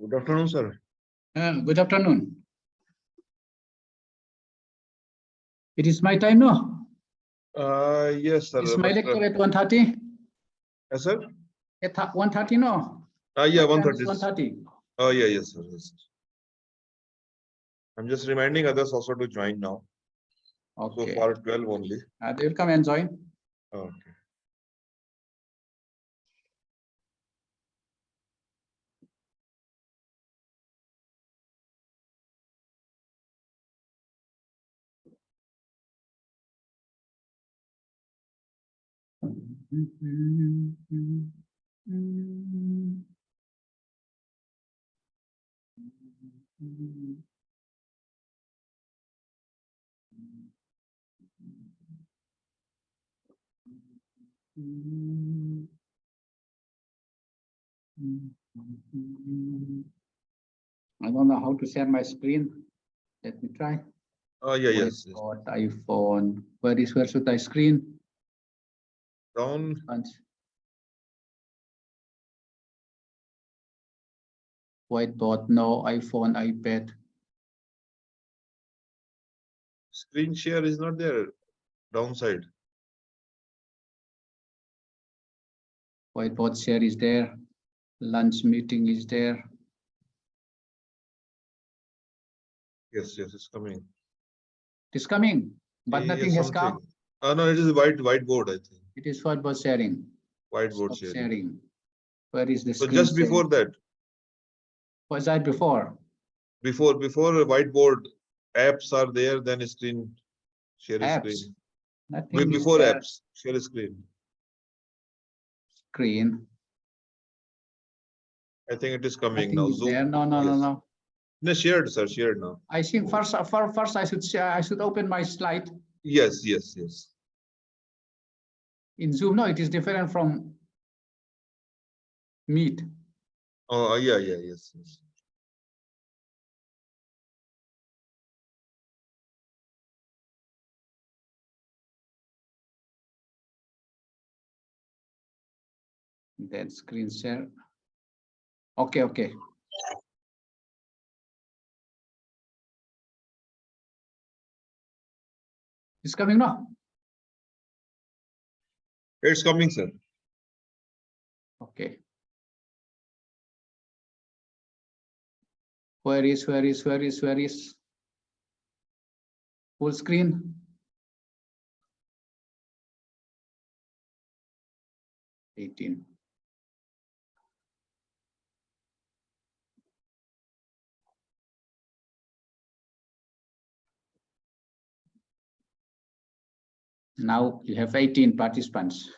Good afternoon, sir. Good afternoon. It is my time now. Yes, sir. Is my but, lecture at 1:30? yes, sir. At 1:30 no? Yeah, My time 1:30. is 1:30. Oh, yeah, yes, sir. Yes. I'm just reminding others also to join now. So Okay. far, 12 only. They will come and join. Okay. I don't know how to share my screen. Let me try. Oh, yeah, yes. yes. Whiteboard, iPhone. Where should I screen? Down. Whiteboard, no. iPhone, iPad. Screen share is not there. Downside. Whiteboard share is there. Lunch meeting is there. Yes, yes, it's coming. It is coming, but Yeah, nothing has come. something. No, it is whiteboard, I think. It is whiteboard sharing. Whiteboard Stop sharing. sharing. Where is the So screen just sharing? before that, Was that before? before whiteboard apps are there, then screen share Apps. screen. Nothing is Before there. apps, share screen. Screen. I think it is coming Nothing now. is there. Zoom. No, no, no, Yes. no. No, shared, sir. Shared now. I think first I should share, I should open my slide Yes, yes, yes. in Zoom. No, it is different from Meet. Oh, yeah, yeah, yes, yes. Then screen share. Okay, okay. It's coming now. It's coming, sir. Okay. Where is full screen? $18. Now you have 18 participants.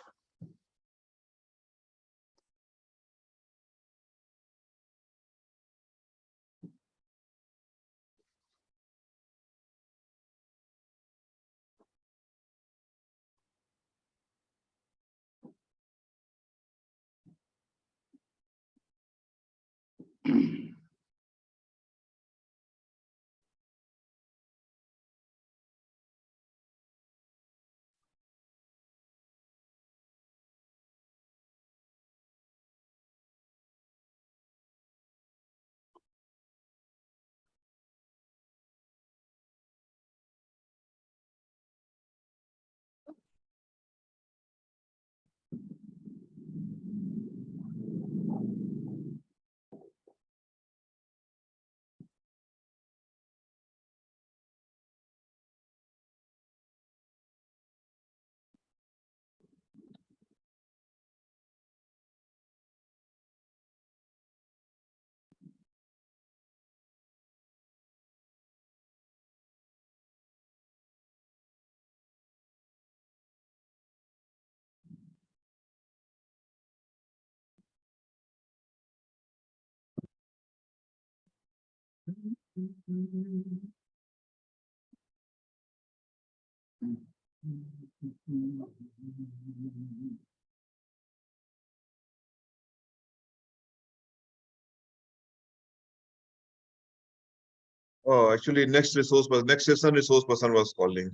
Oh, actually, next session resource person was calling.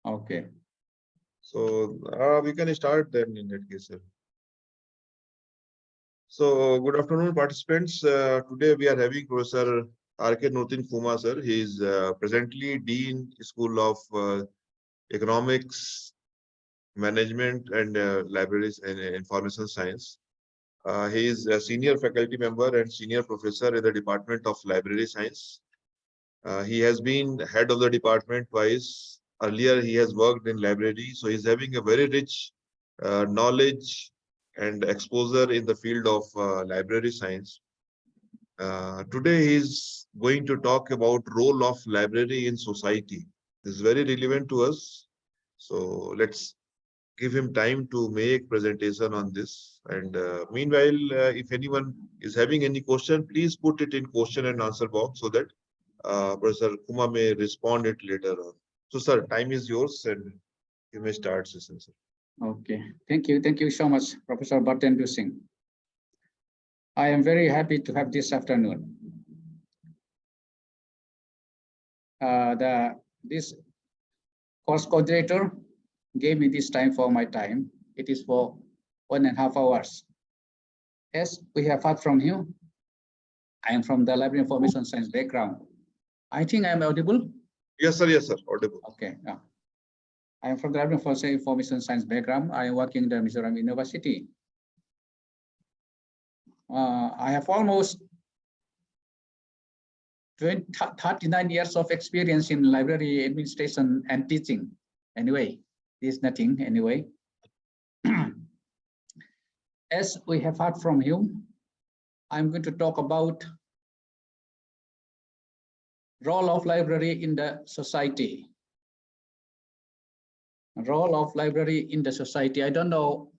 Okay. So we can start then in that case, sir. So, good afternoon, participants. Today we are having Professor R.K. Nuruddin Kuma, sir. He is presently Dean School of Economics, Management and Libraries and Information Science. He is a senior faculty member and senior professor in the Department of Library Science. He has been head of the department twice. Earlier, he has worked in library, so he's having a very rich knowledge and exposure in the field of library science. Today, he's going to talk about role of library in society. This is very relevant to us. So let's give him time to make presentation on this. And meanwhile, if anyone is having any question, please put it in question and answer box so that Professor Kuma may respond it later on. So, sir, time is yours and you may start session, sir. Okay, thank you. Thank you so much, Professor Bhartendra Singh. I am very happy to have this afternoon. This course coordinator gave me this time for my time. It is for 1.5 hours. As we have heard from you, I am from the Library Information Science background. I think I am audible. Yes, sir. Yes, sir. Audible. Okay. I am from the Library Information Science background. I am working in the Mizoram University. I have almost 39 years of experience in library administration and teaching. Anyway, this is nothing anyway. As we have heard from you, I'm going to talk about role of library in the society. Role of library in the society. I don't know.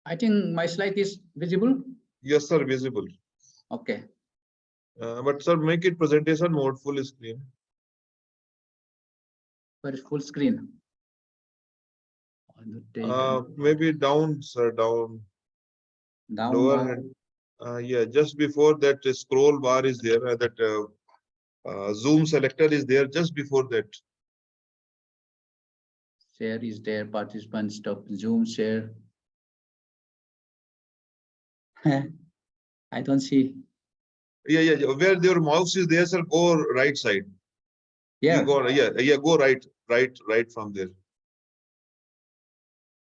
I think my slide is visible. Yes, sir. Visible. Okay. But sir, make it presentation mode full screen. Where is full screen? Maybe down, sir. Down. Down. Lower hand. Yeah, just before that scroll bar is there. That zoom selector is there just before that. Share is there. Participant stop. Zoom share. I don't see. Yeah. Where your mouse is there, sir, go right side. Yeah. You go, yeah, go right from there.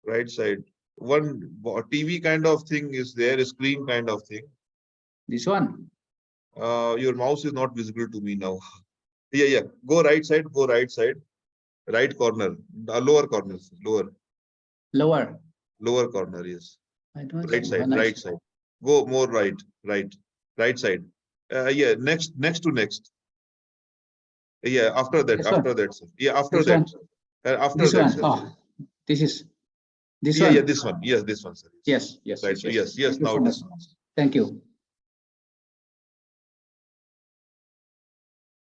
Right side. One TV kind of thing is there, a screen kind of thing. This one. Your mouse is not visible to me now. Yeah. Go right side, right corner, lower corner, lower corner, yes. I don't Right see. side, Go more right side. Yeah, next to next. Yeah, after that, sir. Yeah, after that. After this that, one. sir. Oh, this is this yeah, one. Yeah, this one. Yes, this one, sir. Yes. Right. Yes. Now it is. Thank you.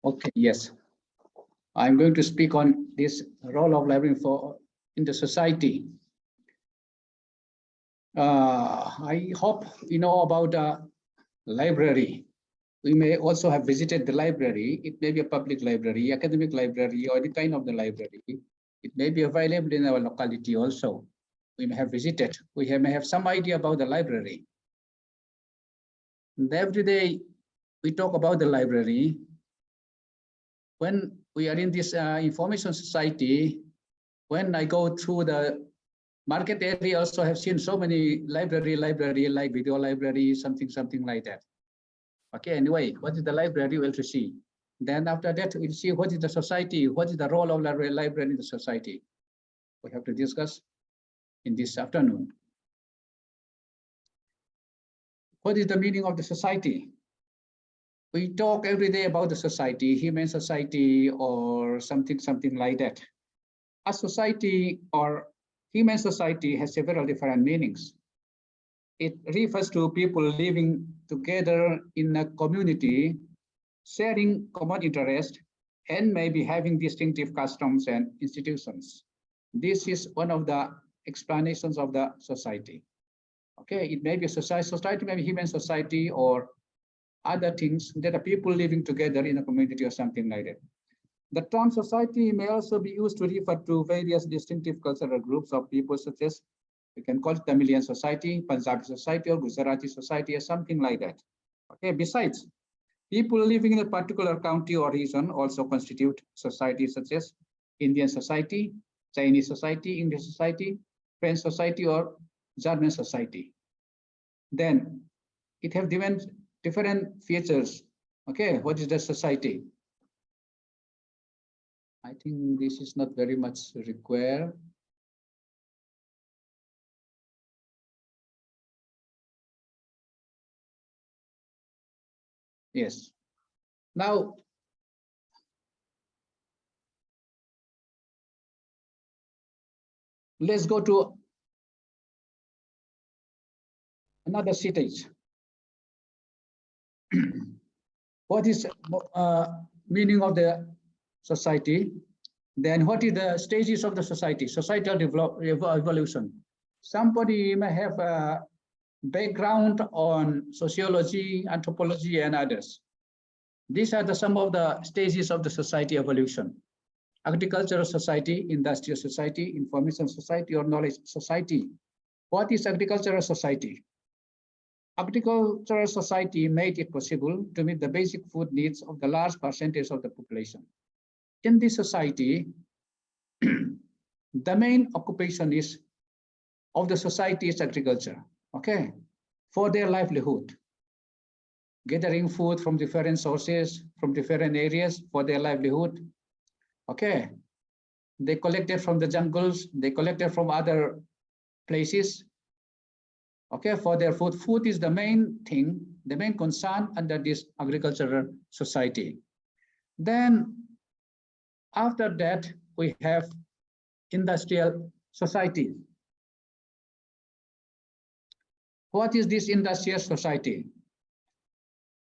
Okay. Yes. I'm going to speak on this role of library in the society. I hope you know about a library. We may also have visited the library. It may be a public library, academic library, or any kind of the library. It may be available in our locality also. We may have visited. We may have some idea about the library. And every day we talk about the library. When we are in this information society, when I go through the market area, also have seen so many library like video library, something like that. Okay, anyway, what is the library? We'll see. Then after that, we'll see what is the society, what is the role of library in the society. We have to discuss in this afternoon. What is the meaning of the society? We talk every day about the society, human society, or something like that. A society or human society has several different meanings. It refers to people living together in a community, sharing common interest, and maybe having distinctive customs and institutions. This is one of the explanations of the society. Okay, it may be a society may be human society or other things that are people living together in a community or something like that. The term society may also be used to refer to various distinctive cultural groups of people such as We can call it Tamilian society, Punjabi society, or Gujarati society, or something like that. Okay. Besides, people living in a particular county or region also constitute societies such as Indian society, Chinese society, English society, French society, or German society. Then it have different features. Okay, what is the society? I think this is not very much required. Yes. Now, let's go to another cities. What is meaning of the society? Then what is the stages of the society? Societal evolution. Somebody may have a background on sociology, anthropology, and others. These are some of the stages of the society evolution. Agricultural society, industrial society, information society, or knowledge society. What is agricultural society? Agricultural society made it possible to meet the basic food needs of the large percentage of the population. In this society, the main occupation of the society is agriculture, okay, for their livelihood. Gathering food from different sources, from different areas for their livelihood, okay. They collected from the jungles, they collected from other places, okay, for their food. Food is the main thing, the main concern under this agricultural society. Then after that, we have industrial society. What is this industrial society?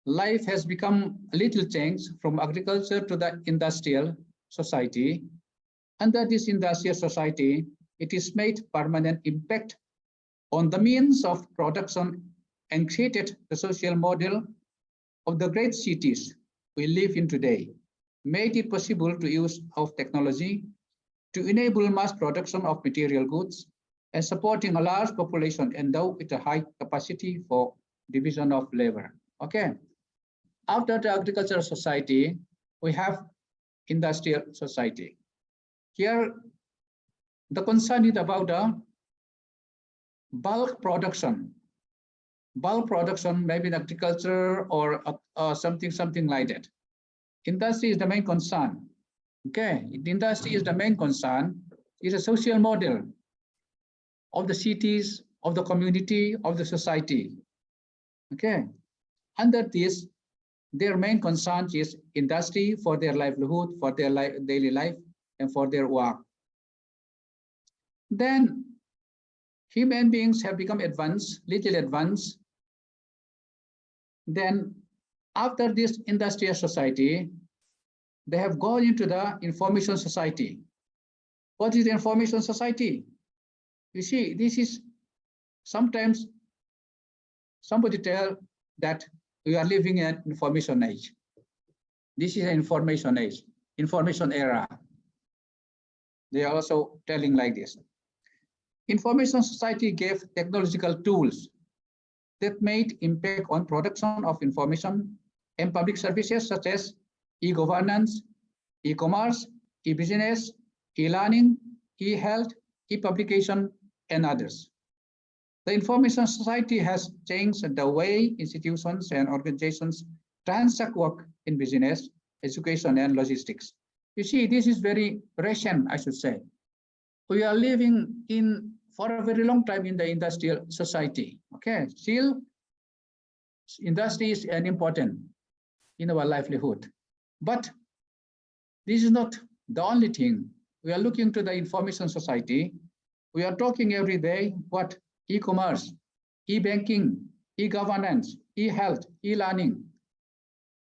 Life has become a little changed from agriculture to the industrial society. Under this industrial society, it is made permanent impact on the means of production and created the social model of the great cities we live in today, made it possible to use of technology to enable mass production of material goods and supporting a large population endowed with a high capacity for division of labor. Okay. After the agricultural society, we have industrial society. Here, the concern is about the bulk production. Bulk production, maybe in agriculture or something like that. Industry is the main concern. Okay, the industry is the main concern. It's a social model of the cities, of the community, of the society. Okay, under this, their main concern is industry for their livelihood, for their daily life, and for their work. Then human beings have become advanced, little advanced. Then after this industrial society, they have gone into the information society. What is the information society? You see, this is sometimes somebody tell that we are living in an information age. This is an information age, information era. They are also telling like this. Information society gave technological tools that made impact on production of information and public services such as e-governance, e-commerce, e-business, e-learning, e-health, e-publication, and others. The information society has changed the way institutions and organizations transact work in business, education, and logistics. You see, this is very recent, I should say. We are living in for a very long time in the industrial society. Okay, still industry is an important in our livelihood. But this is not the only thing. We are looking to the information society. We are talking every day what e-commerce, e-banking, e-governance, e-health, e-learning.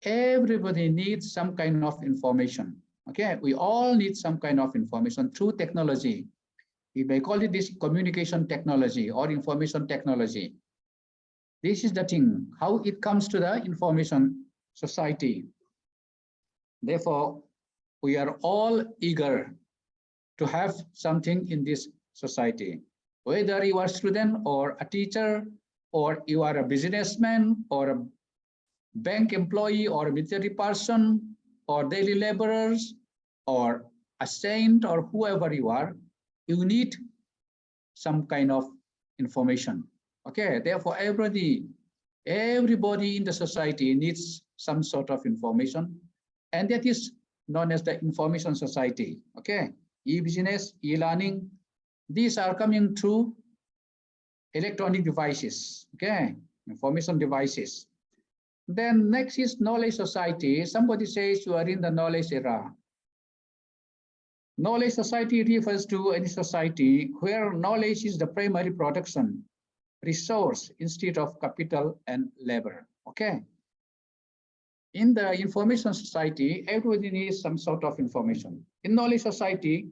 Everybody needs some kind of information. Okay, we all need some kind of information through technology. We may call it this communication technology or information technology. This is the thing, how it comes to the information society. Therefore, we are all eager to have something in this society. whether you are a student or a teacher, or you are a businessman or a bank employee or a military person or daily laborers or a saint or whoever you are, you need some kind of information. Okay, therefore everybody in the society needs some sort of information, and that is known as the information society. Okay, e-business, e-learning, these are coming through electronic devices. Okay, information devices. Then next is knowledge society. Somebody says you are in the knowledge era. Knowledge society refers to any society where knowledge is the primary production resource instead of capital and labor. Okay. In the information society, everybody needs some sort of information. In knowledge society,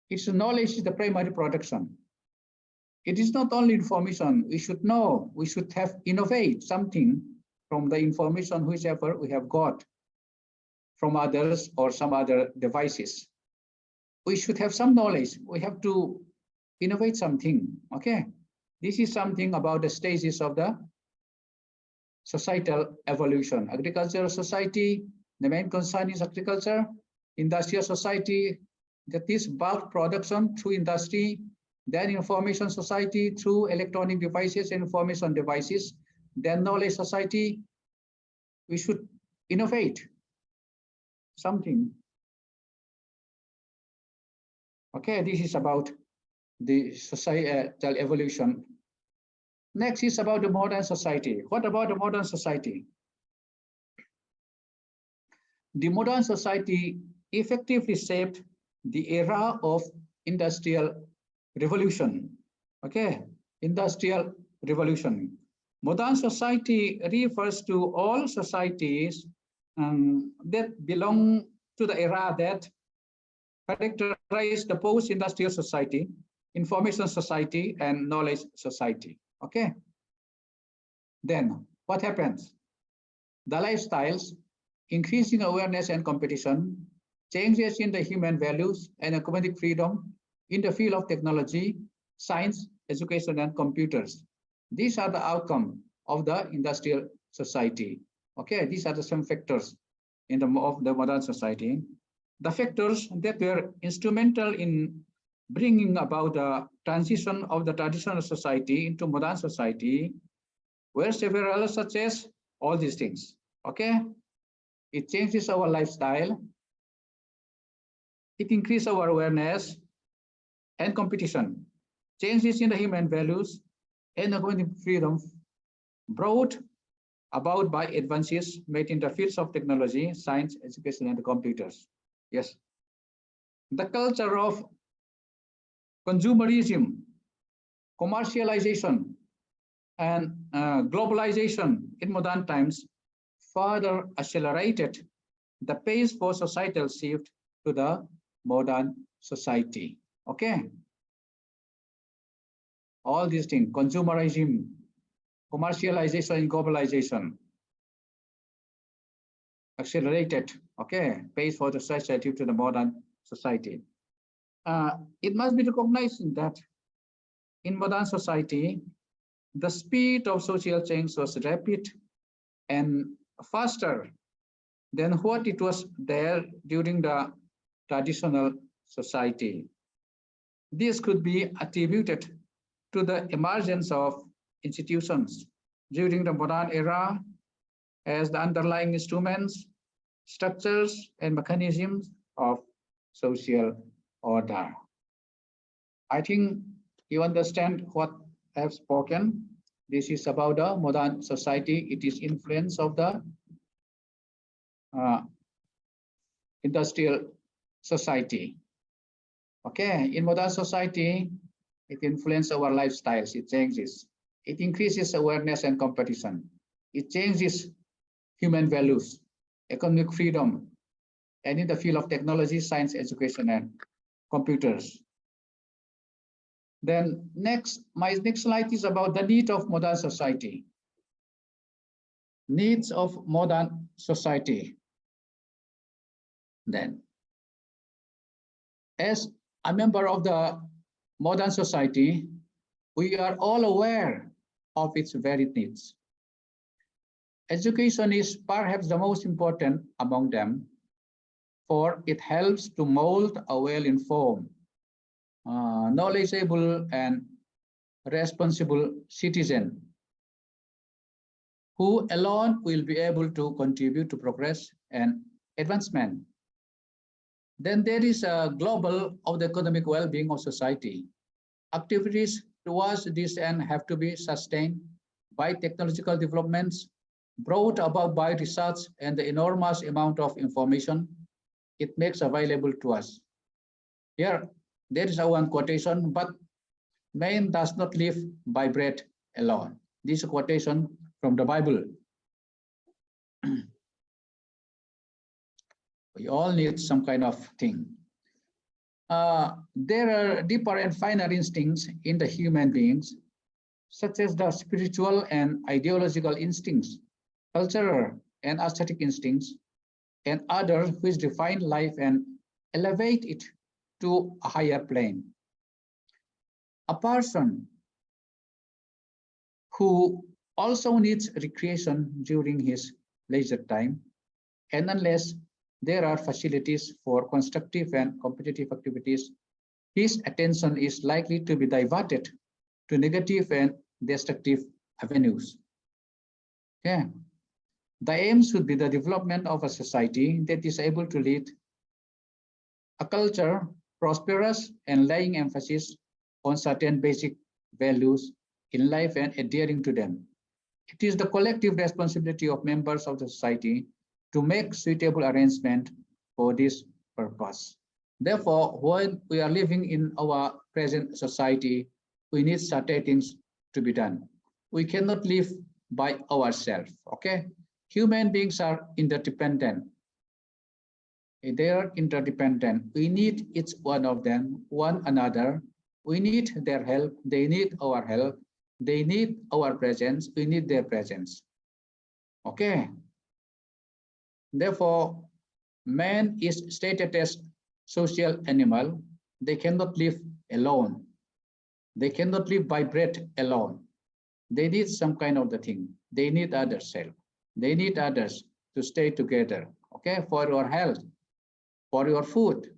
its knowledge is the primary production. It is not only information. We should know, we should have innovate something from the information whichever we have got from others or some other devices. We should have some knowledge. We have to innovate something. Okay. This is something about the stages of the societal evolution. Agricultural society, the main concern is agriculture. Industrial society, that is bulk production through industry. Then information society through electronic devices and information devices. Then knowledge society, we should innovate something. Okay, this is about the societal evolution. Next is about the modern society. What about the modern society? The modern society effectively shaped the era of industrial revolution. Okay, industrial revolution. Modern society refers to all societies that belong to the era that characterize the post-industrial society, information society, and knowledge society. Okay. Then what happens? The lifestyles, increasing awareness and competition, changes in the human values and economic freedom in the field of technology, science, education, and computers. These are the outcome of the industrial society. Okay, these are the some factors of the modern society. The factors that were instrumental in bringing about the transition of the traditional society into modern society were several, such as all these things. Okay, it changes our lifestyle, it increases our awareness and competition, changes in the human values and economic freedom brought about by advances made in the fields of technology, science, education, and computers. Yes, the culture of consumerism, commercialization, and globalization in modern times further accelerated the pace for societal shift to the modern society. Okay. All these things, consumerism, commercialization, and globalization accelerated, okay, pace for the society to the modern society. It must be recognized that in modern society, the speed of social change was rapid and faster than what it was there during the traditional society. This could be attributed to the emergence of institutions during the modern era as the underlying instruments, structures, and mechanisms of social order. I think you understand what I have spoken. This is about the modern society. It is influence of the industrial society. Okay, in modern society, it influences our lifestyles, it changes. It increases awareness and competition. It changes human values, economic freedom, and in the field of technology, science, education, and computers. Then my next slide is about the need of modern society. Needs of modern society. Then, as a member of the modern society, We are all aware of its varied needs. Education is perhaps the most important among them, for it helps to mold a well-informed, knowledgeable, and responsible citizen who alone will be able to contribute to progress and advancement. Then there is a global of the economic well-being of society. Activities towards this end have to be sustained by technological developments brought about by research and the enormous amount of information it makes available to us. Here, there is a one quotation, but man does not live by bread alone. This is a quotation from the Bible. We all need some kind of thing. There are deeper and finer instincts in the human beings, such as the spiritual and ideological instincts, cultural and aesthetic instincts, and others which define life and elevate it to a higher plane. A person who also needs recreation during his leisure time, and unless there are facilities for constructive and competitive activities, his attention is likely to be diverted to negative and destructive avenues. Yeah. The aim should be the development of a society that is able to lead a culture prosperous and laying emphasis on certain basic values in life and adhering to them. It is the collective responsibility of members of the society to make suitable arrangement for this purpose. Therefore, when we are living in our present society, we need certain things to be done. We cannot live by ourselves, okay? Human beings are interdependent. They are interdependent. We need each one of them, one another. We need their help. They need our help. They need our presence. We need their presence. Okay. Therefore, man is stated as social animal. They cannot live alone. They cannot live by bread alone. They need some kind of the thing. They need others' help. They need others to stay together, okay, for your health, for your food,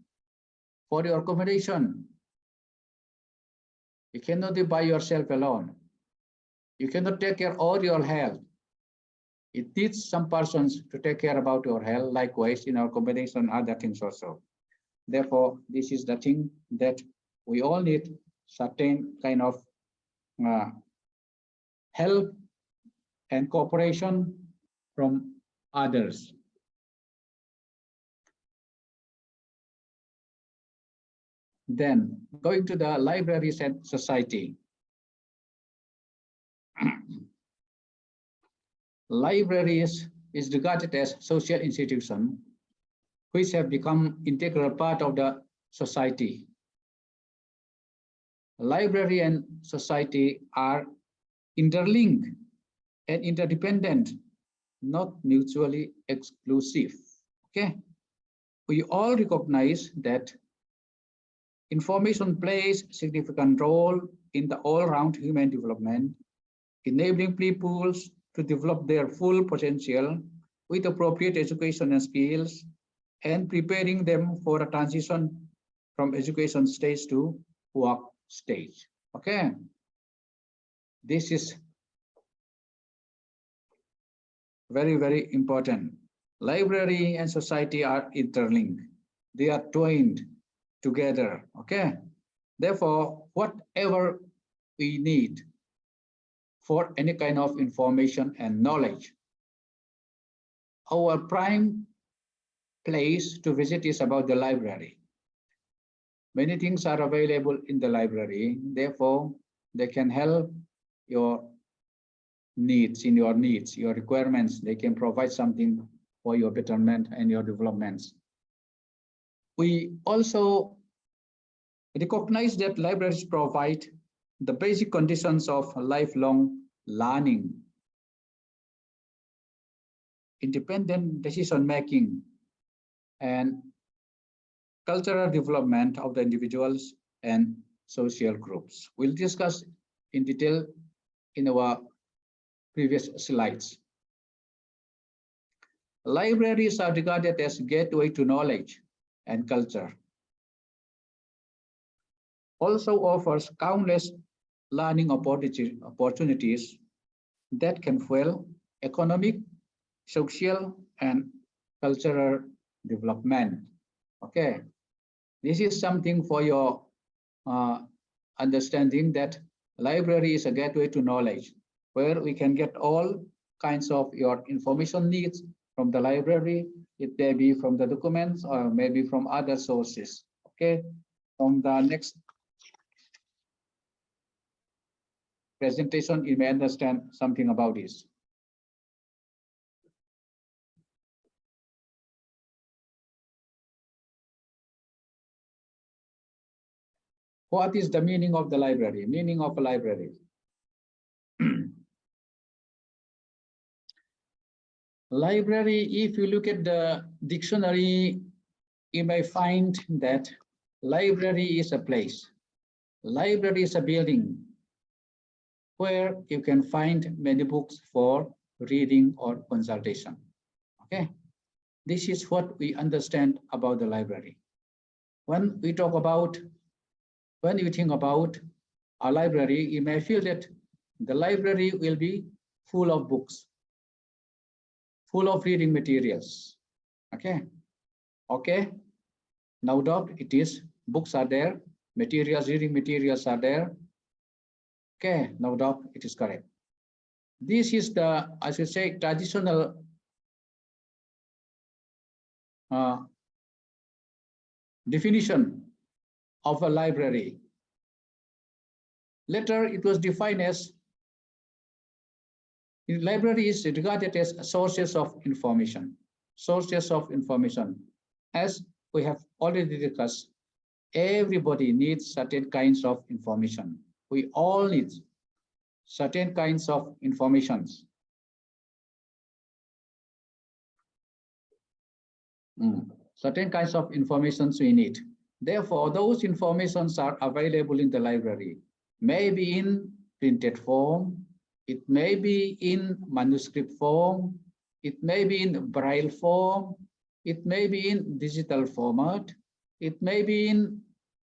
for your accommodation. You cannot live by yourself alone. You cannot take care of your health. It needs some persons to take care about your health, likewise in our accommodation, other things also. Therefore, this is the thing that we all need certain kind of help and cooperation from others. Then going to the libraries and society. Libraries is regarded as social institution which have become integral part of the society. Library and society are interlinked and interdependent, not mutually exclusive. Okay, we all recognize that information plays a significant role in the all-round human development, enabling peoples to develop their full potential with appropriate education and skills, and preparing them for a transition from education stage to work stage. Okay, this is very, very important. Library and society are interlinked. They are twined together, okay? Therefore, whatever we need for any kind of information and knowledge, our prime place to visit is about the library. Many things are available in the library, therefore, they can help your needs, your requirements. They can provide something for your betterment and your developments. We also recognize that libraries provide the basic conditions of lifelong learning, independent decision-making, and cultural development of the individuals and social groups. We'll discuss in detail in our previous slides. Libraries are regarded as gateway to knowledge and culture. Also offers countless learning opportunities that can fuel economic, social, and cultural development. Okay, this is something for your understanding that library is a gateway to knowledge, where we can get all kinds of your information needs from the library. It may be from the documents or maybe from other sources. Okay, from the next presentation, you may understand something about this. What is the meaning of the library? Meaning of a library. Library, if you look at the dictionary, you may find that library is a place. Library is a building where you can find many books for reading or consultation. Okay, this is what we understand about the library. When we talk about, when you think about a library, you may feel that the library will be full of books, full of reading materials. Okay, no doubt it is. Books are there, materials, reading materials are there. Okay, no doubt it is correct. This is the, I should say, traditional definition of a library. Later, it was defined as library is regarded as sources of information. Sources of information. As we have already discussed, everybody needs certain kinds of information. We all need certain kinds of informations. Certain kinds of informations we need. Therefore, those informations are available in the library, maybe in printed form, it may be in manuscript form, it may be in braille form, it may be in digital format, it may be in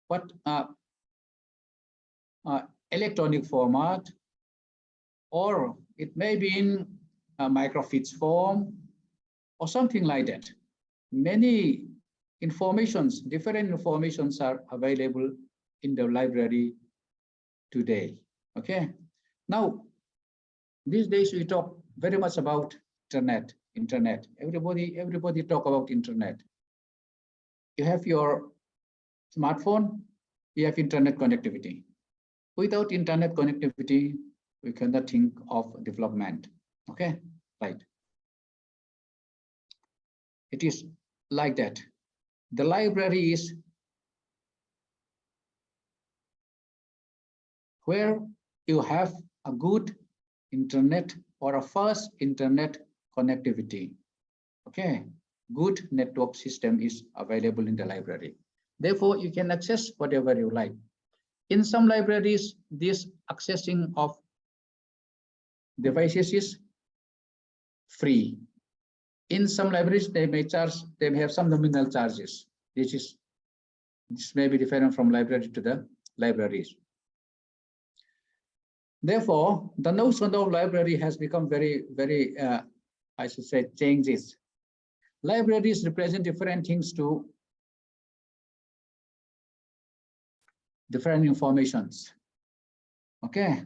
what electronic format, or it may be in microfiche form, or something like that. Many informations, different informations are available in the library today. Okay. Now, these days we talk very much about internet. Everybody talk about internet. You have your smartphone, you have internet connectivity. Without internet connectivity, we cannot think of development. Okay, right. It is like that. The library is where you have a good internet or a fast internet connectivity. Okay, good network system is available in the library. Therefore, you can access whatever you like. In some libraries, this accessing of devices is free. In some libraries, they may have some nominal charges. This may be different from library to the libraries. Therefore, the notion of library has become very, I should say, changes. Libraries represent different things to different informations. Okay.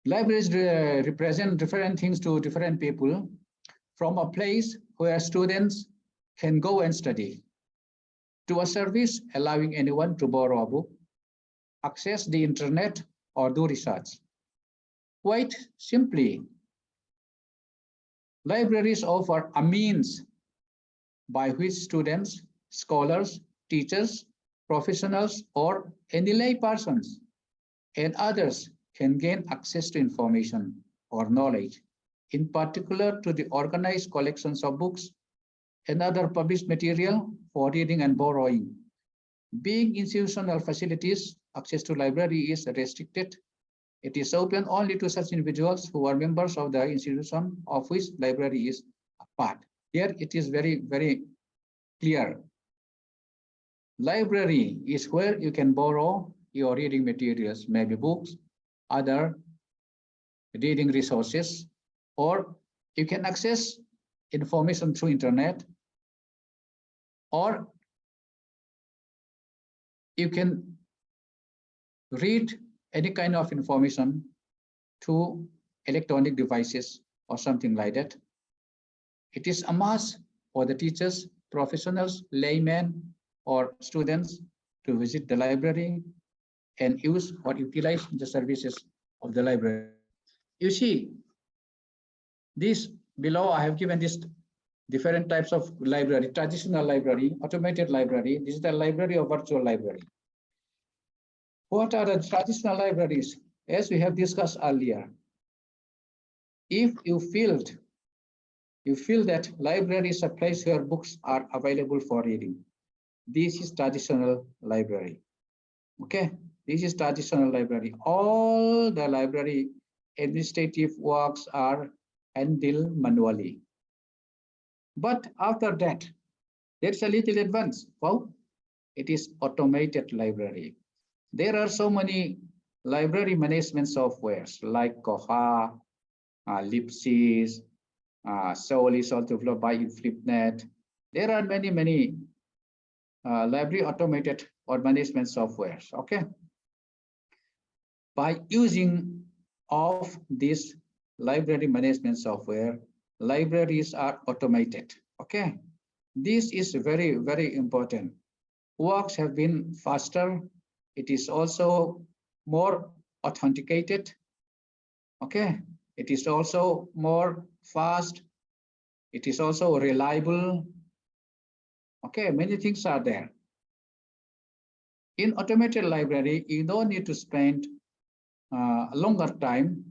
Libraries represent different things to different people, from a place where students can go and study, to a service allowing anyone to borrow a book, access the internet, or do research. Quite simply, libraries offer a means by which students, scholars, teachers, professionals, or any lay persons and others can gain access to information or knowledge, in particular to the organized collections of books and other published material for reading and borrowing. Being institutional facilities, access to library is restricted. It is open only to such individuals who are members of the institution of which library is a part. Here it is very, very clear. Library is where you can borrow your reading materials, maybe books, other reading resources, or you can access information through internet, or you can read any kind of information through electronic devices or something like that. It is a must for the teachers, professionals, laymen, or students to visit the library and use or utilize the services of the library. You see, this below I have given this different types of library: traditional library, automated library, digital library, or virtual library. What are the traditional libraries? As we have discussed earlier, if you feel that library is a place where books are available for reading, this is traditional library. Okay, this is traditional library. All the library administrative works are handled manually. But after that, there's a little advance. Well, it is automated library. There are so many library management softwares like Koha, Lipsys, Soul is also developed by Flipnet. There are many library automated or management softwares. Okay. By using of this library management software, libraries are automated. Okay. This is very, very important. Works have been faster. It is also more authenticated. Okay. It is also more fast. It is also reliable. Okay, many things are there. In automated library, you don't need to spend a longer time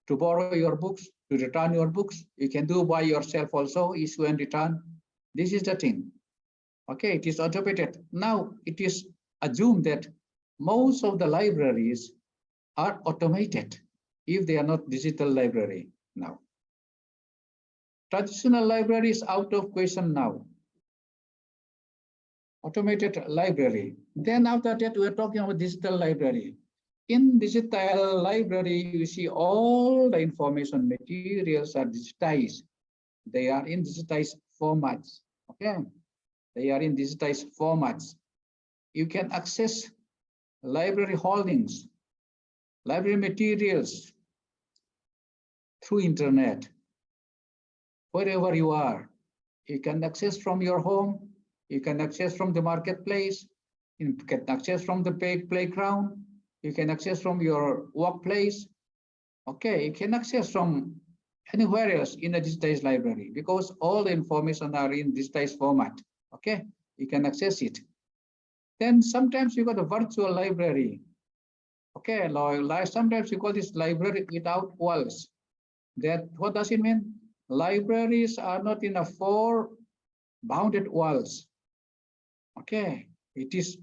to borrow your books, to return your books. You can do by yourself also, issue and return. This is the thing. Okay, it is automated. Now it is assumed that most of the libraries are automated if they are not digital library now. Traditional library is out of question now. Automated library. Then after that, we are talking about digital library. In digital library, you see all the information materials are digitized. They are in digitized formats. Okay, they are in digitized formats. You can access library holdings, library materials through internet. Wherever you are, you can access from your home. You can access from the marketplace. You can access from the playground. You can access from your workplace. Okay, you can access from anywhere else in a digitized library because all the information are in digitized format. Okay, you can access it. Then sometimes you got a virtual library. Okay, sometimes you call this library without walls. That what does it mean? Libraries are not in a four bounded walls. Okay, it is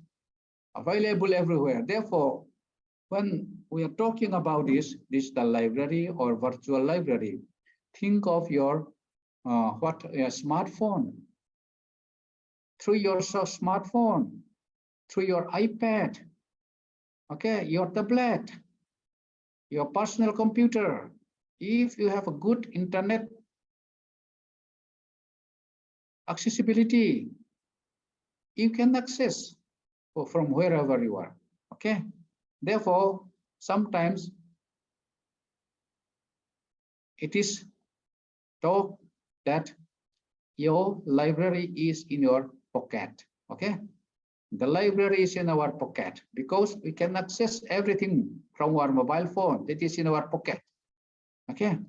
available everywhere. Therefore, when we are talking about this digital library or virtual library, think of your smartphone. Through your smartphone, through your iPad, okay, your tablet, your personal computer. If you have a good internet accessibility, you can access from wherever you are. Okay. Therefore, sometimes it is taught that your library is in your pocket. Okay. The library is in our pocket because we can access everything from our mobile phone that is in our pocket. Okay.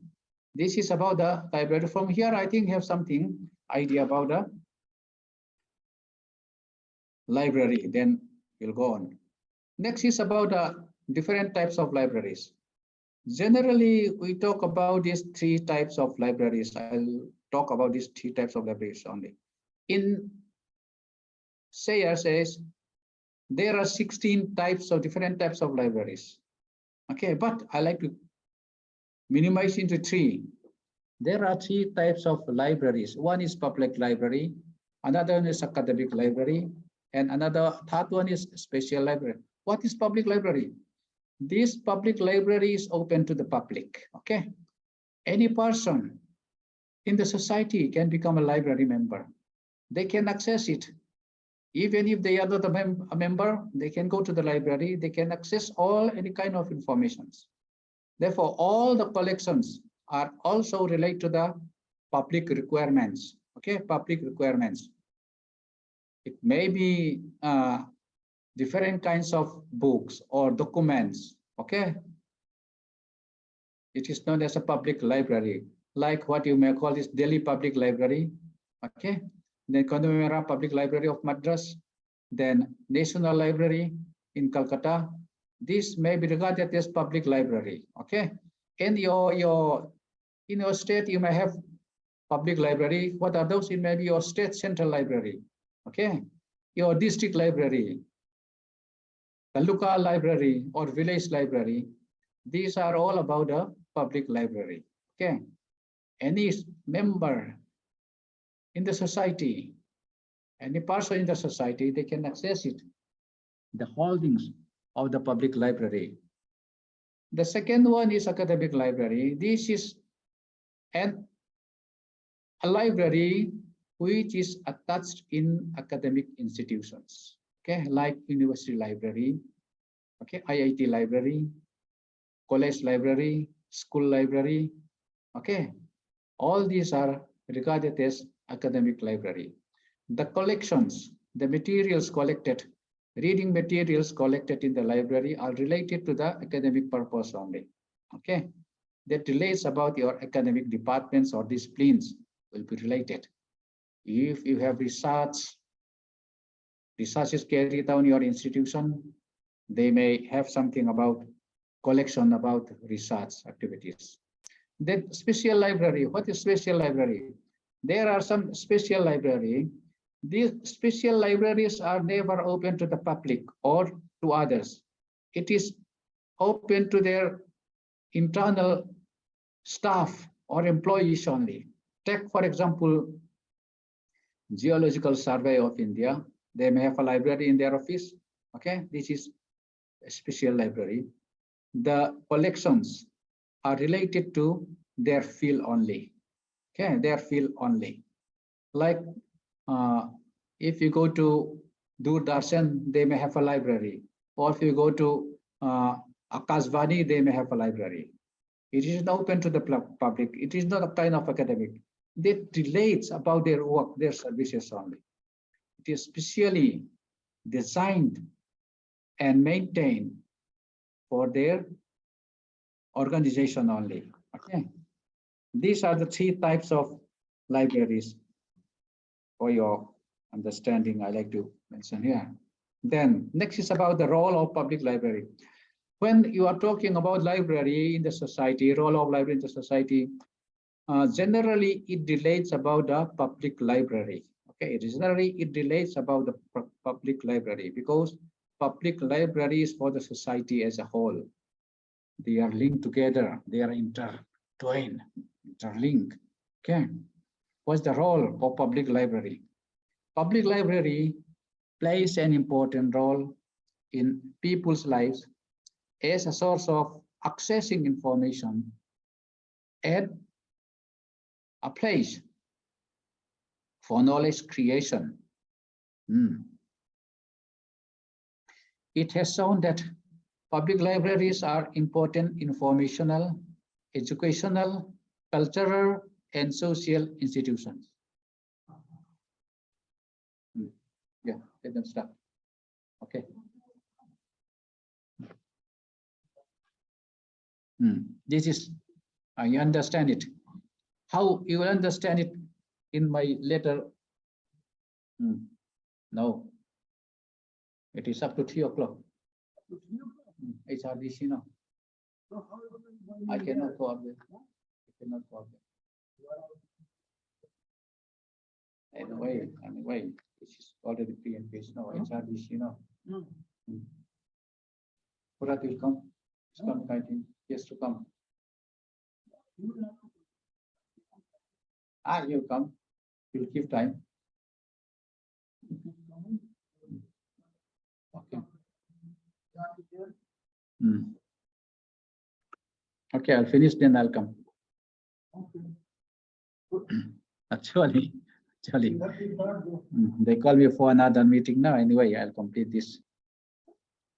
This is about the library. From here, I think you have something idea about the library. Then we'll go on. Next is about the different types of libraries. Generally, we talk about these three types of libraries. I'll talk about these three types of libraries only. In SAYER says there are 16 types of different types of libraries. Okay, but I like to minimize into three. There are three types of libraries. One is public library, another one is academic library, and another third one is special library. What is public library? This public library is open to the public. Okay, any person in the society can become a library member. They can access it. Even if they are not a member, they can go to the library. They can access all any kind of informations. Therefore, all the collections are also related to the public requirements. Okay, public requirements. It may be different kinds of books or documents. Okay, it is known as a public library, like what you may call this Delhi Public Library. Okay, then Kandamera Public Library of Madras, then National Library in Calcutta. This may be regarded as public library. Okay, in your state you may have public library. What are those? It may be your state central library. Okay, your district library, the local library or village library. These are all about a public library. Okay, any member in the society, any person in the society, they can access it, the holdings of the public library. The second one is academic library. This is a library which is attached in academic institutions, okay, like university library, okay, IIT library, college library, school library, okay. All these are regarded as academic library. The collections, the materials collected, reading materials collected in the library are related to the academic purpose only, okay. That relates about your academic departments or disciplines will be related. If you have research is carried out in your institution, they may have something about collection about research activities. Then special library, what is special library? There are some special library. These special libraries are never open to the public or to others. It is open to their internal staff or employees only. Take, for example, Geological Survey of India. They may have a library in their office. Okay, this is a special library. The collections are related to their field only. Okay, their field only. Like if you go to Doordarshan, they may have a library. Or if you go to Akashvani, they may have a library. It is not open to the public. It is not a kind of academic. That relates about their work, their services only. It is specially designed and maintained for their organization only. Okay. These are the three types of libraries for your understanding I like to mention here. Then next is about the role of public library. When you are talking about library in the society, role of library in the society, generally it relates about the public library. Okay, generally it relates about the public library because public library is for the society as a whole. They are linked together, they are intertwined, interlinked. Okay, what's the role of public library? Public library plays an important role in people's lives as a source of accessing information and a place for knowledge creation. It has shown that public libraries are important informational, educational, cultural, and social institutions. Yeah, let them start. Okay. This is, you understand it. How you will understand it in my letter? No, it is up to 3 o'clock. HRDC, no. I cannot go up there. I cannot go up there. Anyway, this is already pre and page. No, HRDC, no. Murat will come. He's coming, I think. He has to come. He'll come. We'll give time. Okay. Okay, I'll finish, then I'll come. Actually, they call me for another meeting now. Anyway, I'll complete this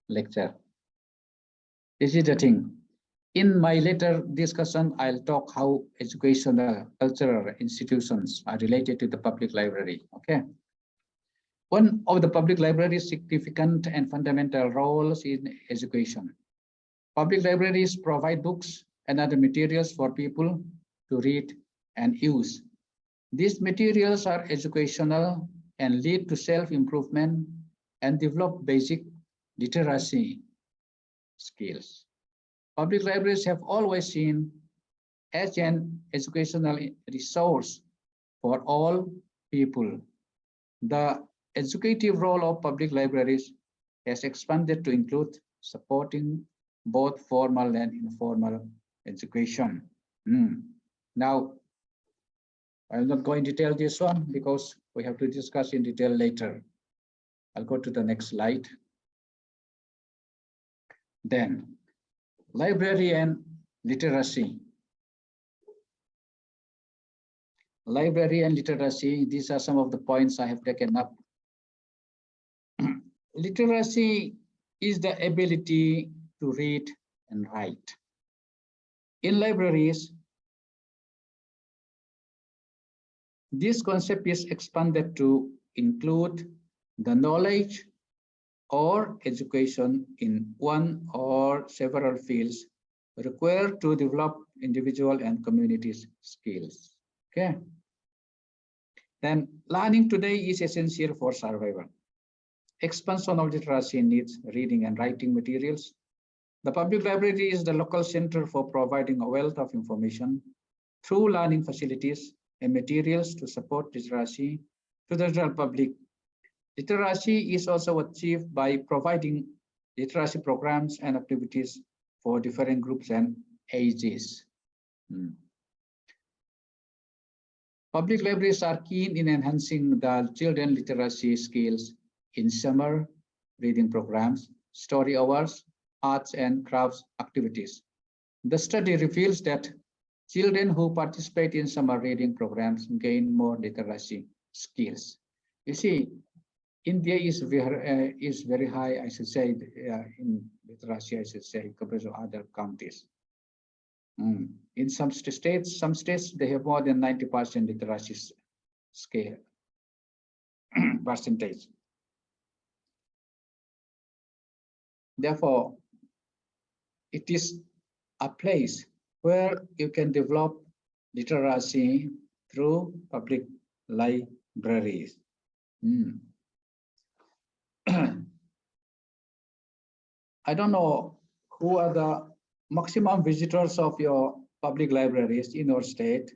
lecture. This is the thing. In my later discussion, I'll talk how educational, cultural institutions are related to the public library. Okay. One of the public library's significant and fundamental roles in education. Public libraries provide books and other materials for people to read and use. These materials are educational and lead to self-improvement and develop basic literacy skills. Public libraries have always seen as an educational resource for all people. The educative role of public libraries has expanded to include supporting both formal and informal education. Now, I'll not go in detail this one because we have to discuss in detail later. I'll go to the next slide. Then, library and literacy. Library and literacy, these are some of the points I have taken up. Literacy is the ability to read and write. In libraries, this concept is expanded to include the knowledge or education in one or several fields required to develop individual and communities skills. Okay. Then learning today is essential for survival. Expansion of literacy needs reading and writing materials. The public library is the local center for providing a wealth of information through learning facilities and materials to support literacy to the general public. Literacy is also achieved by providing literacy programs and activities for different groups and ages. Public libraries are keen in enhancing the children literacy skills in summer reading programs, story hours, arts and crafts activities. The study reveals that children who participate in summer reading programs gain more literacy skills. You see, India is very high, I should say, in literacy, I should say, compared to other countries. In some states, they have more than 90% literacy scale percentage. Therefore, it is a place where you can develop literacy through public libraries. I don't know who are the maximum visitors of your public libraries in your state.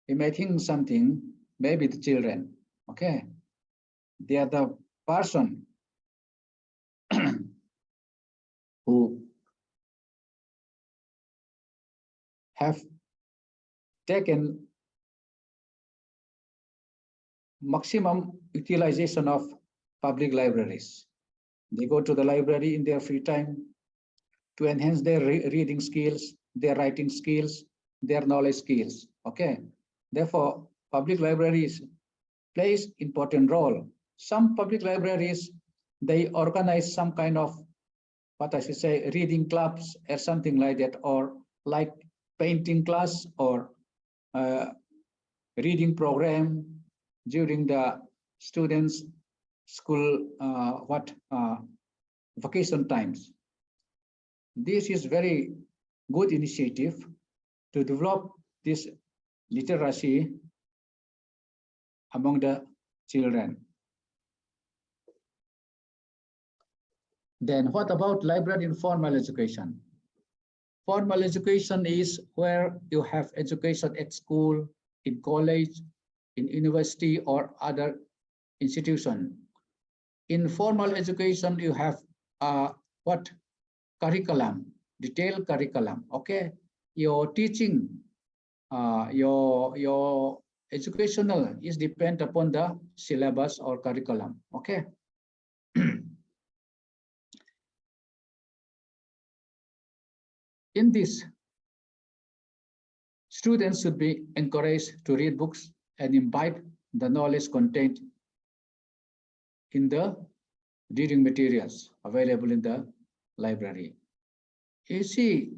You may think something, maybe the children, okay? They are the person who have taken maximum utilization of public libraries. They go to the library in their free time to enhance their reading skills, their writing skills, their knowledge skills, okay? Therefore, public libraries plays important role. Some public libraries, they organize some kind of, what I should say, reading clubs or something like that, or like painting class or reading program during the students' school vacation times. This is very good initiative to develop this literacy among the children. Then what about library and formal education? Formal education is where you have education at school, in college, in university or other institution. In formal education, you have what? Curriculum, detailed curriculum. Okay, your teaching, your educational is depend upon the syllabus or curriculum. Okay. In this, students should be encouraged to read books and imbibe the knowledge contained in the reading materials available in the library. You see,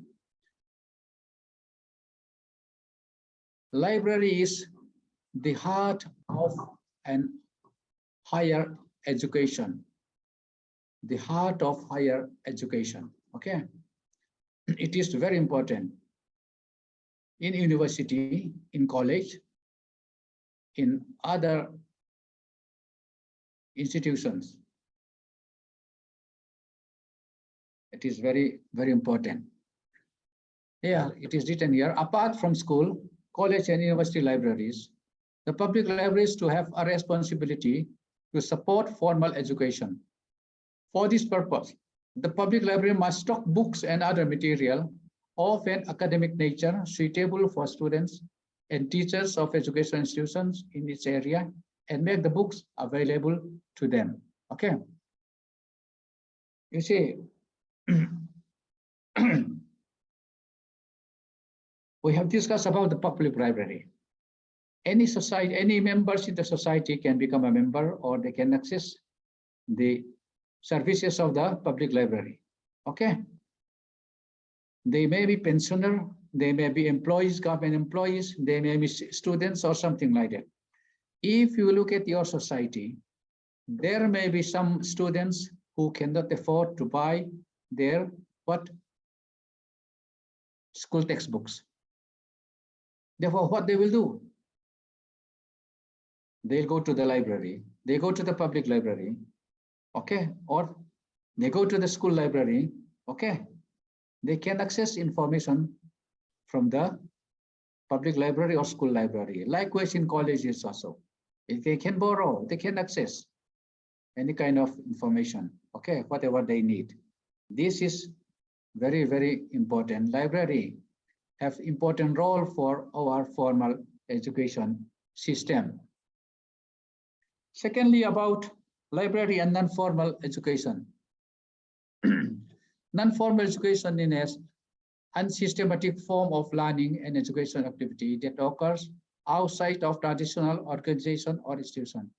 library is the heart of an higher education. The heart of higher education. Okay. It is very important in university, in college, in other institutions. It is very, very important. Yeah, it is written here, apart from school, college and university libraries, the public libraries to have a responsibility to support formal education. For this purpose, the public library must stock books and other material of an academic nature suitable for students and teachers of education institutions in its area and make the books available to them. Okay. You see, we have discussed about the public library. Any society, any members in the society can become a member or they can access the services of the public library. Okay. They may be pensioner, they may be employees, government employees, they may be students or something like that. If you look at your society, there may be some students who cannot afford to buy their school textbooks. Therefore, what they will do? They'll go to the library, they go to the public library, okay, or they go to the school library, okay. They can access information from the public library or school library. Likewise in colleges also. If they can borrow, they can access any kind of information, okay, whatever they need. This is very, very important. Library have important role for our formal education system. Secondly, about library and non-formal education. Non-formal education is an unsystematic form of learning and education activity that occurs outside of traditional organization or institution.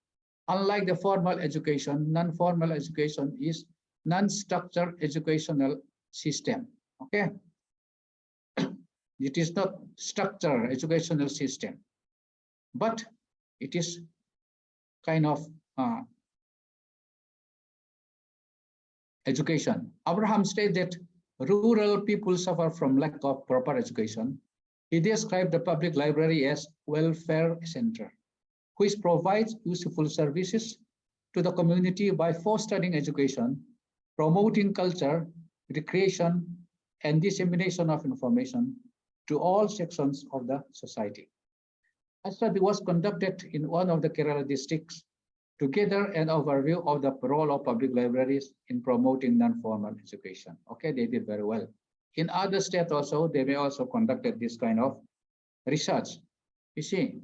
Unlike the formal education, non-formal education is non-structured educational system. Okay, it is not structured educational system, but it is kind of education. Abraham stated that rural people suffer from lack of proper education. He described the public library as welfare center, which provides useful services to the community by fostering education, promoting culture, recreation, and dissemination of information to all sections of the society. A study was conducted in one of the Kerala districts to gather an overview of the role of public libraries in promoting non-formal education. Okay, they did very well. In other states also, they may also conducted this kind of research. You see,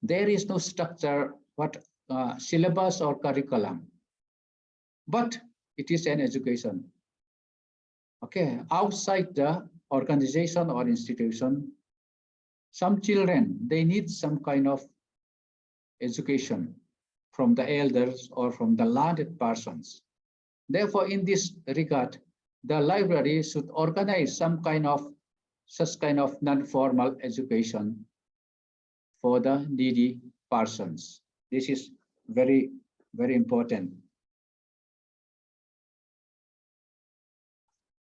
there is no structure, syllabus or curriculum, but it is an education. Okay, outside the organization or institution, some children, they need some kind of education from the elders or from the learned persons. Therefore, in this regard, the library should organize such kind of non-formal education for the needy persons. This is very, very important.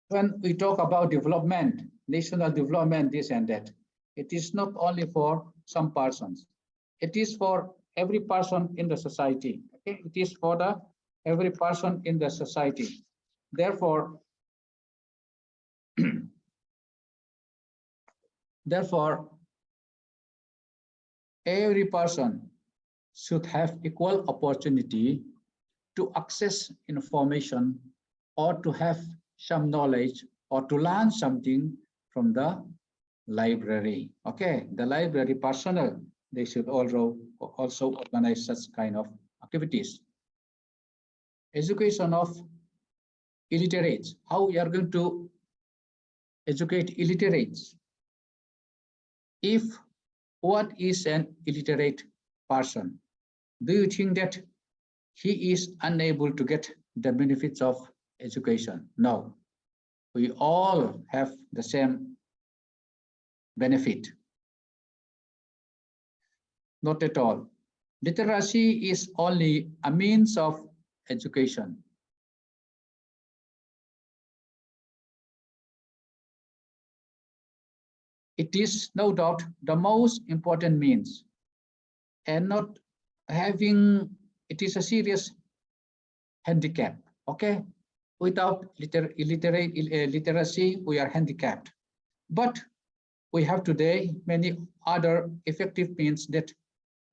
When we talk about development, national development, this and that, it is not only for some persons. It is for every person in the society. Okay? It is for every person in the society. Therefore, every person should have equal opportunity to access information or to have some knowledge or to learn something from the library. Okay, the library personnel, they should also organize such kind of activities. Education of illiterates, how we are going to educate illiterates. If what is an illiterate person? Do you think that he is unable to get the benefits of education? No, we all have the same benefit. Not at all. Literacy is only a means of education. It is no doubt the most important means, and not having it is a serious handicap. Okay, without literacy, we are handicapped. But we have today many other effective means that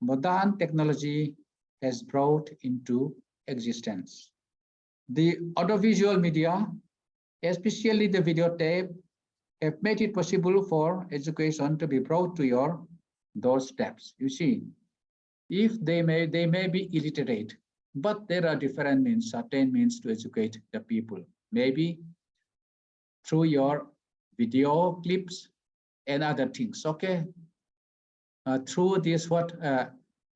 modern technology has brought into existence. The audiovisual media, especially the videotape, have made it possible for education to be brought to your doorsteps. You see, if they may be illiterate, but there are different means, certain means to educate the people. Maybe through your video clips and other things. Okay, through this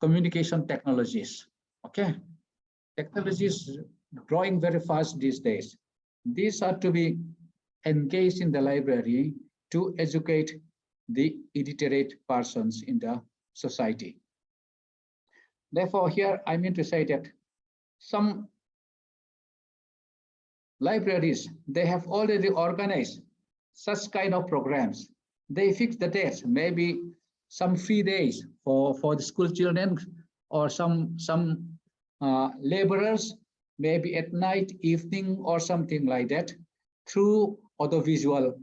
communication technologies. Okay, technologies growing very fast these days. These are to be engaged in the library to educate the illiterate persons in the society. Therefore, here I mean to say that some libraries, they have already organized such kind of programs. They fix the dates, maybe some free days for the school children, or some laborers, maybe at night, evening, or something like that, through audiovisual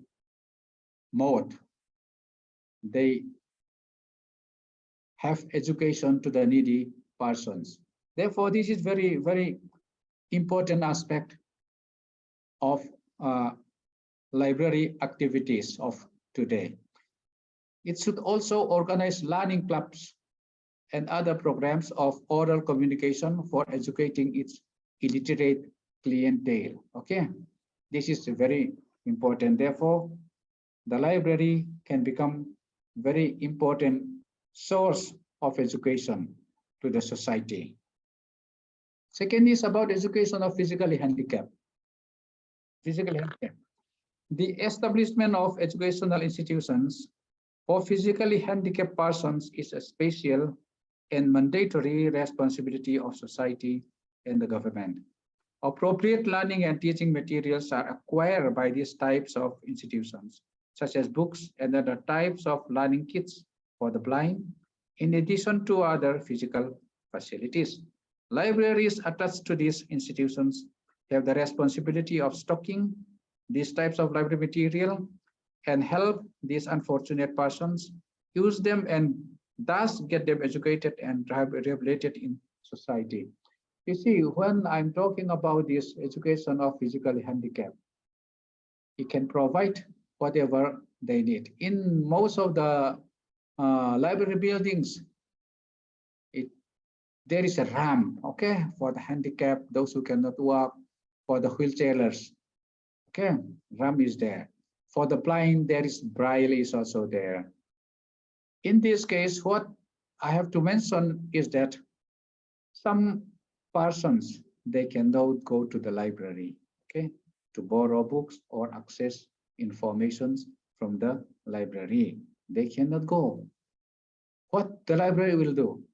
mode. They have education to the needy persons. Therefore, this is very, very important aspect of library activities of today. It should also organize learning clubs and other programs of oral communication for educating its illiterate clientele. Okay, this is very important. Therefore, the library can become very important source of education to the society. Second is about education of physically handicapped. The establishment of educational institutions for physically handicapped persons is a special and mandatory responsibility of society and the government. Appropriate learning and teaching materials are acquired by these types of institutions, such as books and other types of learning kits for the blind, in addition to other physical facilities. Libraries attached to these institutions have the responsibility of stocking these types of library material and help these unfortunate persons use them and thus get them educated and rehabilitated in society. You see, when I'm talking about this education of physically handicapped, it can provide whatever they need. In most of the library buildings, there is a ramp, okay, for the handicapped, those who cannot walk, for the wheelchairers, okay, ramp is there. For the blind, there is braille is also there. In this case, what I have to mention is that some persons, they cannot go to the library, okay, to borrow books or access informations from the library. They cannot go. What the library will do?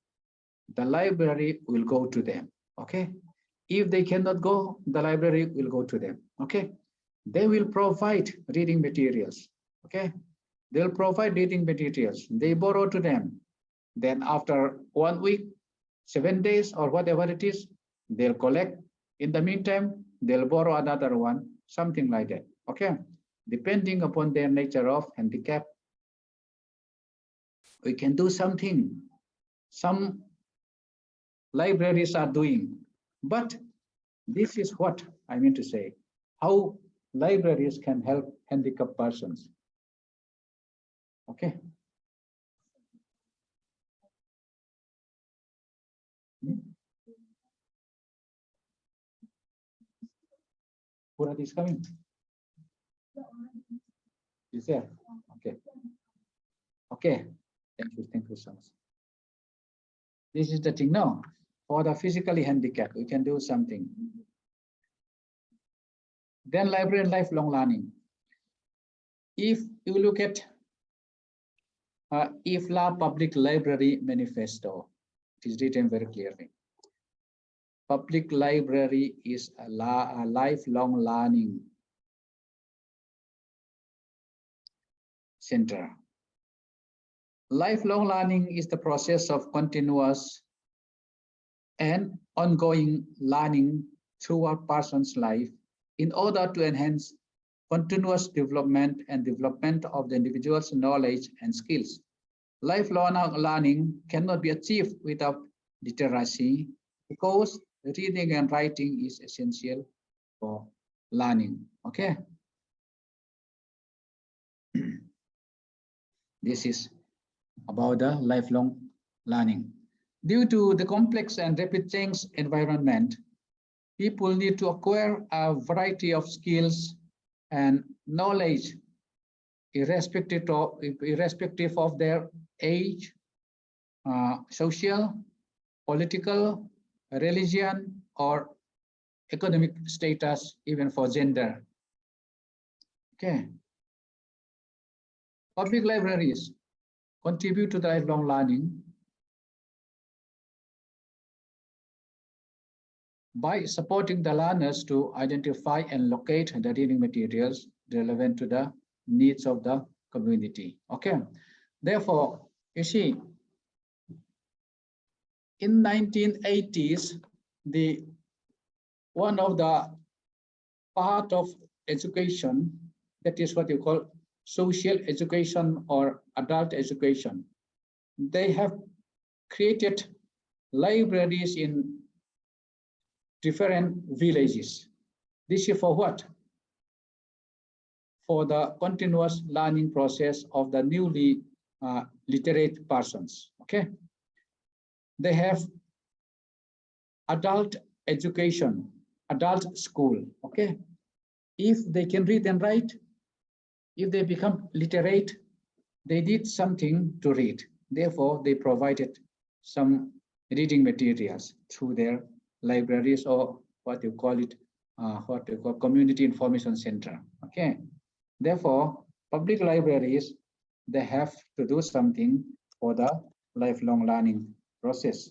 The library will go to them, okay? If they cannot go, the library will go to them, okay? They will provide reading materials, okay? They'll provide reading materials. They borrow to them. Then after 1 week, 7 days, or whatever it is, they'll collect. In the meantime, they'll borrow another one, something like that, okay? Depending upon their nature of handicap, we can do something some libraries are doing. But this is what I mean to say, how libraries can help handicapped persons. Okay. Purati is coming. Is there? Okay. Okay. Thank you so much. This is the thing now. For the physically handicapped, we can do something. Then library and lifelong learning. If you look at IFLA Public Library Manifesto, it is written very clearly. Public library is a lifelong learning center. Lifelong learning is the process of continuous and ongoing learning throughout a person's life in order to enhance continuous development and development of the individual's knowledge and skills. Lifelong learning cannot be achieved without literacy because reading and writing is essential for learning. Okay. This is about the lifelong learning. Due to the complex and rapid change environment, people need to acquire a variety of skills and knowledge irrespective of their age, social, political, religion, or economic status, even for gender. Okay. Public libraries contribute to the lifelong learning by supporting the learners to identify and locate the reading materials relevant to the needs of the community. Okay. Therefore, you see, in 1980s, one of the part of education, that is what you call social education or adult education, they have created libraries in different villages. This is for what? For the continuous learning process of the newly literate persons. Okay. They have adult education, adult school. Okay. If they can read and write, if they become literate, they need something to read. Therefore, they provided some reading materials through their libraries, or what you call it, what you call community information center. Okay. Therefore, public libraries, they have to do something for the lifelong learning process.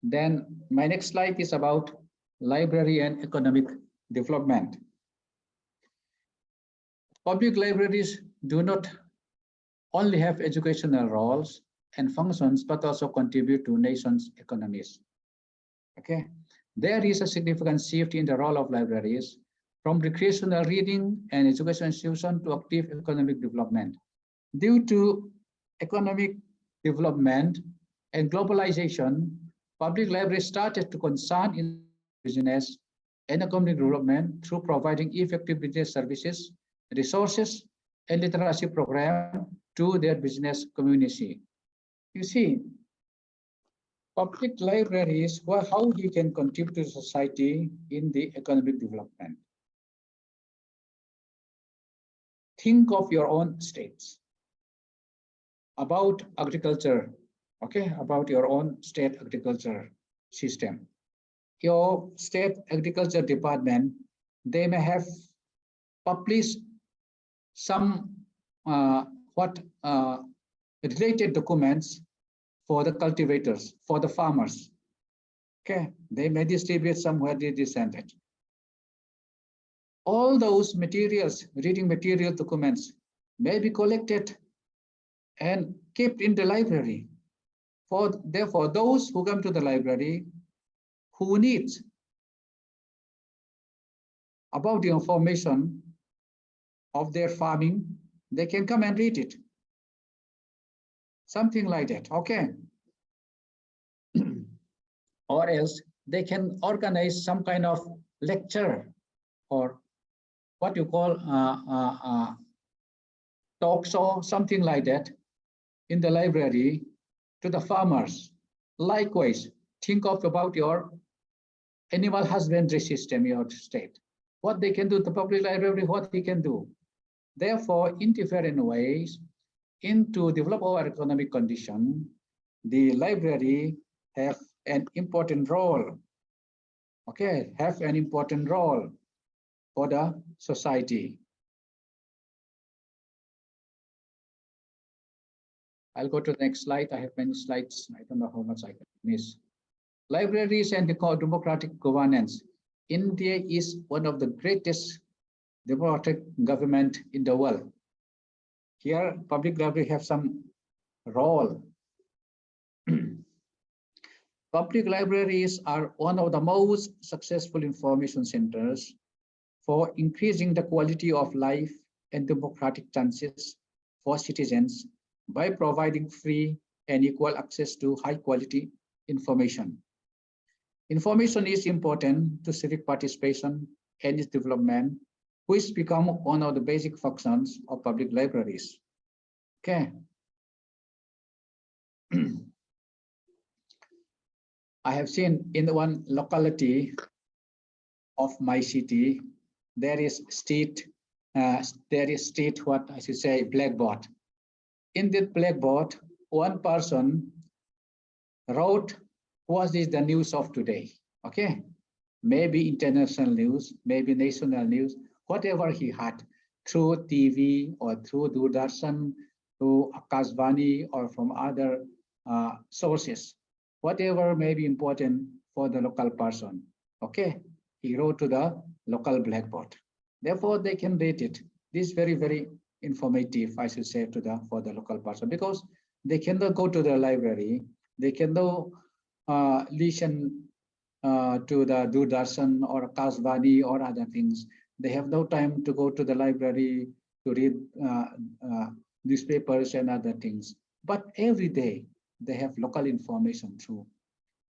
Then my next slide is about library and economic development. Public libraries do not only have educational roles and functions, but also contribute to nations' economies. Okay, there is a significant shift in the role of libraries from recreational reading and education institution to active economic development. Due to economic development and globalization, public libraries started to concern in business and economic development through providing effective business services, resources, and literacy program to their business community. You see, public libraries, how you can contribute to society in the economic development. Think of your own states, about agriculture, okay, about your own state agriculture system. Your state agriculture department, they may have published some related documents for the cultivators, for the farmers. Okay, they may distribute somewhere they descended. All those materials, reading material documents, may be collected and kept in the library. Therefore, those who come to the library, who need about the information of their farming, they can come and read it. something like that, okay? Or else they can organize some kind of lecture or what you call talk show, something like that in the library to the farmers. Likewise, think of about your animal husbandry system, your state. What they can do, the public library, what he can do. Therefore, in different ways, to develop our economic condition, the library have an important role. Okay, have an important role for the society. I'll go to the next slide. I have many slides. I don't know how much I can miss. Libraries and democratic governance. India is one of the greatest democratic government in the world. Here, public library have some role. Public libraries are one of the most successful information centers for increasing the quality of life and democratic chances for citizens by providing free and equal access to high quality information. Information is important to civic participation and its development, which become one of the basic functions of public libraries. Okay. I have seen in one locality of my city, there is street what I should say blackboard. In that blackboard, one person wrote what is the news of today. Okay, maybe international news, maybe national news, whatever he had through TV or through Doordarshan, through Akashvani or from other sources, whatever may be important for the local person. Okay, he wrote to the local blackboard. Therefore, they can read it. This is very, very informative, I should say, for the local person, because they cannot go to the library. They cannot listen to the Doordarshan or Akashvani or other things. They have no time to go to the library to read newspapers and other things. But every day they have local information through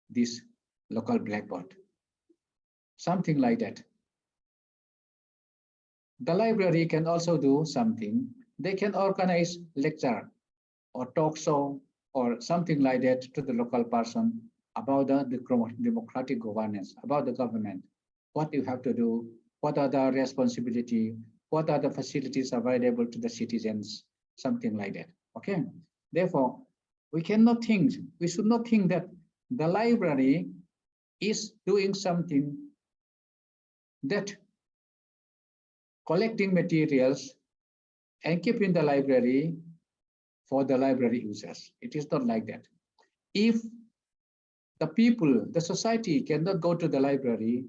this local blackboard. Something like that. The library can also do something. They can organize lecture or talk show or something like that to the local person about the democratic governance, about the government, what you have to do, what are the responsibility, what are the facilities available to the citizens, something like that. Okay. Therefore, we should not think that the library is doing something that collecting materials and keeping the library for the library users. It is not like that. If the people, the society cannot go to the library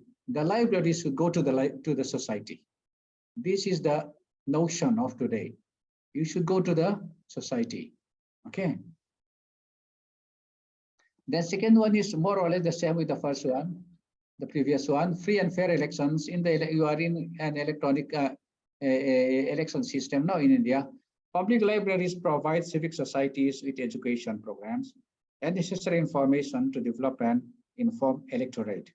should go to the society. This is the notion of today. You should go to the society. Okay. The second one is more or less the same with the first one, the previous one. Free and fair elections. You are in an electronic election system now in India. Public libraries provide civic societies with education programs and necessary information to develop and inform electorate.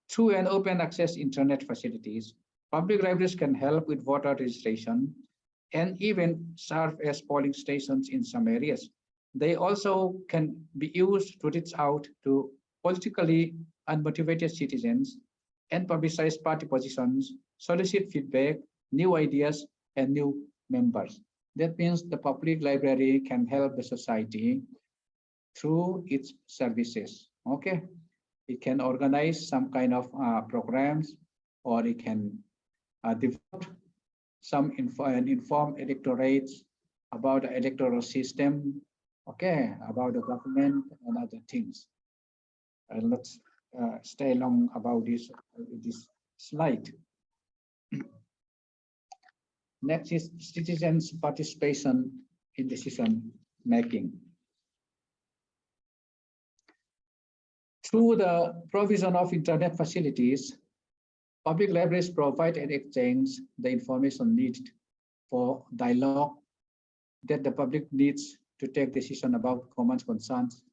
Through an open access internet facilities, public libraries can help with voter registration and even serve as polling stations in some areas. They also can be used to reach out to politically unmotivated citizens and publicize party positions, solicit feedback, new ideas, and new members. That means the public library can help the society through its services. Okay, it can organize some kind of programs, or it can develop some inform electorates about the electoral system, okay, about the government and other things. And let's stay long about this slide. Next is citizens' participation in decision making. Through the provision of internet facilities, public libraries provide and exchange the information needed for dialogue that the public needs to take decision about common concerns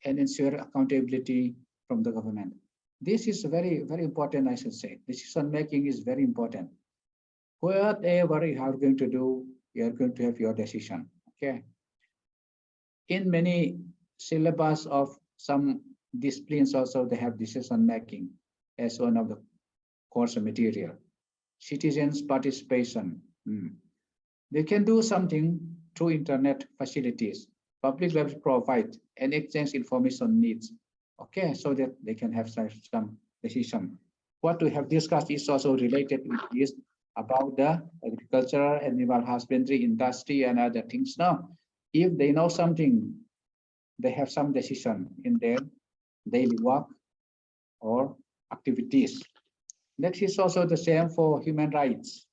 and ensure accountability from the government. This is very, very important, I should say. Decision making is very important. Whatever you are going to do, you are going to have your decision. Okay. In many syllabus of some disciplines also, they have decision making as one of the course material. Citizens participation. They can do something through internet facilities. Public libraries provide and exchange information needs. Okay, so that they can have some decision. What we have discussed is also related with this about the agricultural, animal husbandry, industry, and other things. Now, if they know something, they have some decision in their daily work or activities. Next is also the same for human rights.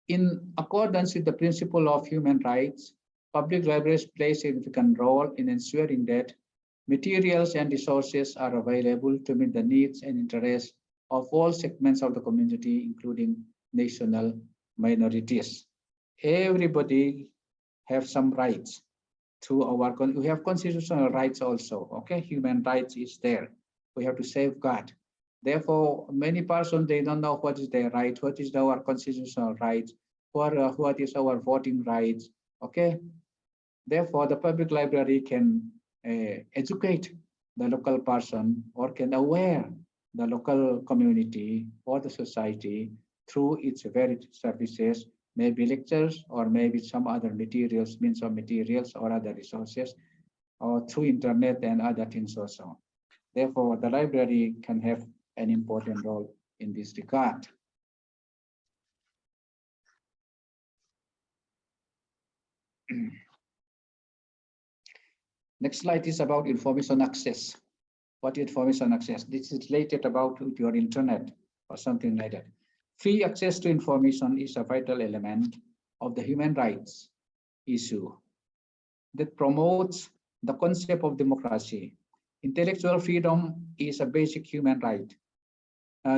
In accordance with the principle of human rights, public libraries play a significant role in ensuring that materials and resources are available to meet the needs and interests of all segments of the community, including national minorities. Everybody have some rights through our, we have constitutional rights also, okay? Human rights is there. We have to safeguard. Therefore, many persons, they don't know what is their right, what is our constitutional rights, what is our voting rights, okay? Therefore, the public library can educate the local person or can aware the local community or the society through its varied services, maybe lectures or maybe some other materials, means of materials or other resources, or through internet and other things also. Therefore, the library can have an important role in this regard. Next slide is about information access. What is information access? This is related about your internet or something like that. Free access to information is a vital element of the human rights issue that promotes the concept of democracy. Intellectual freedom is a basic human right.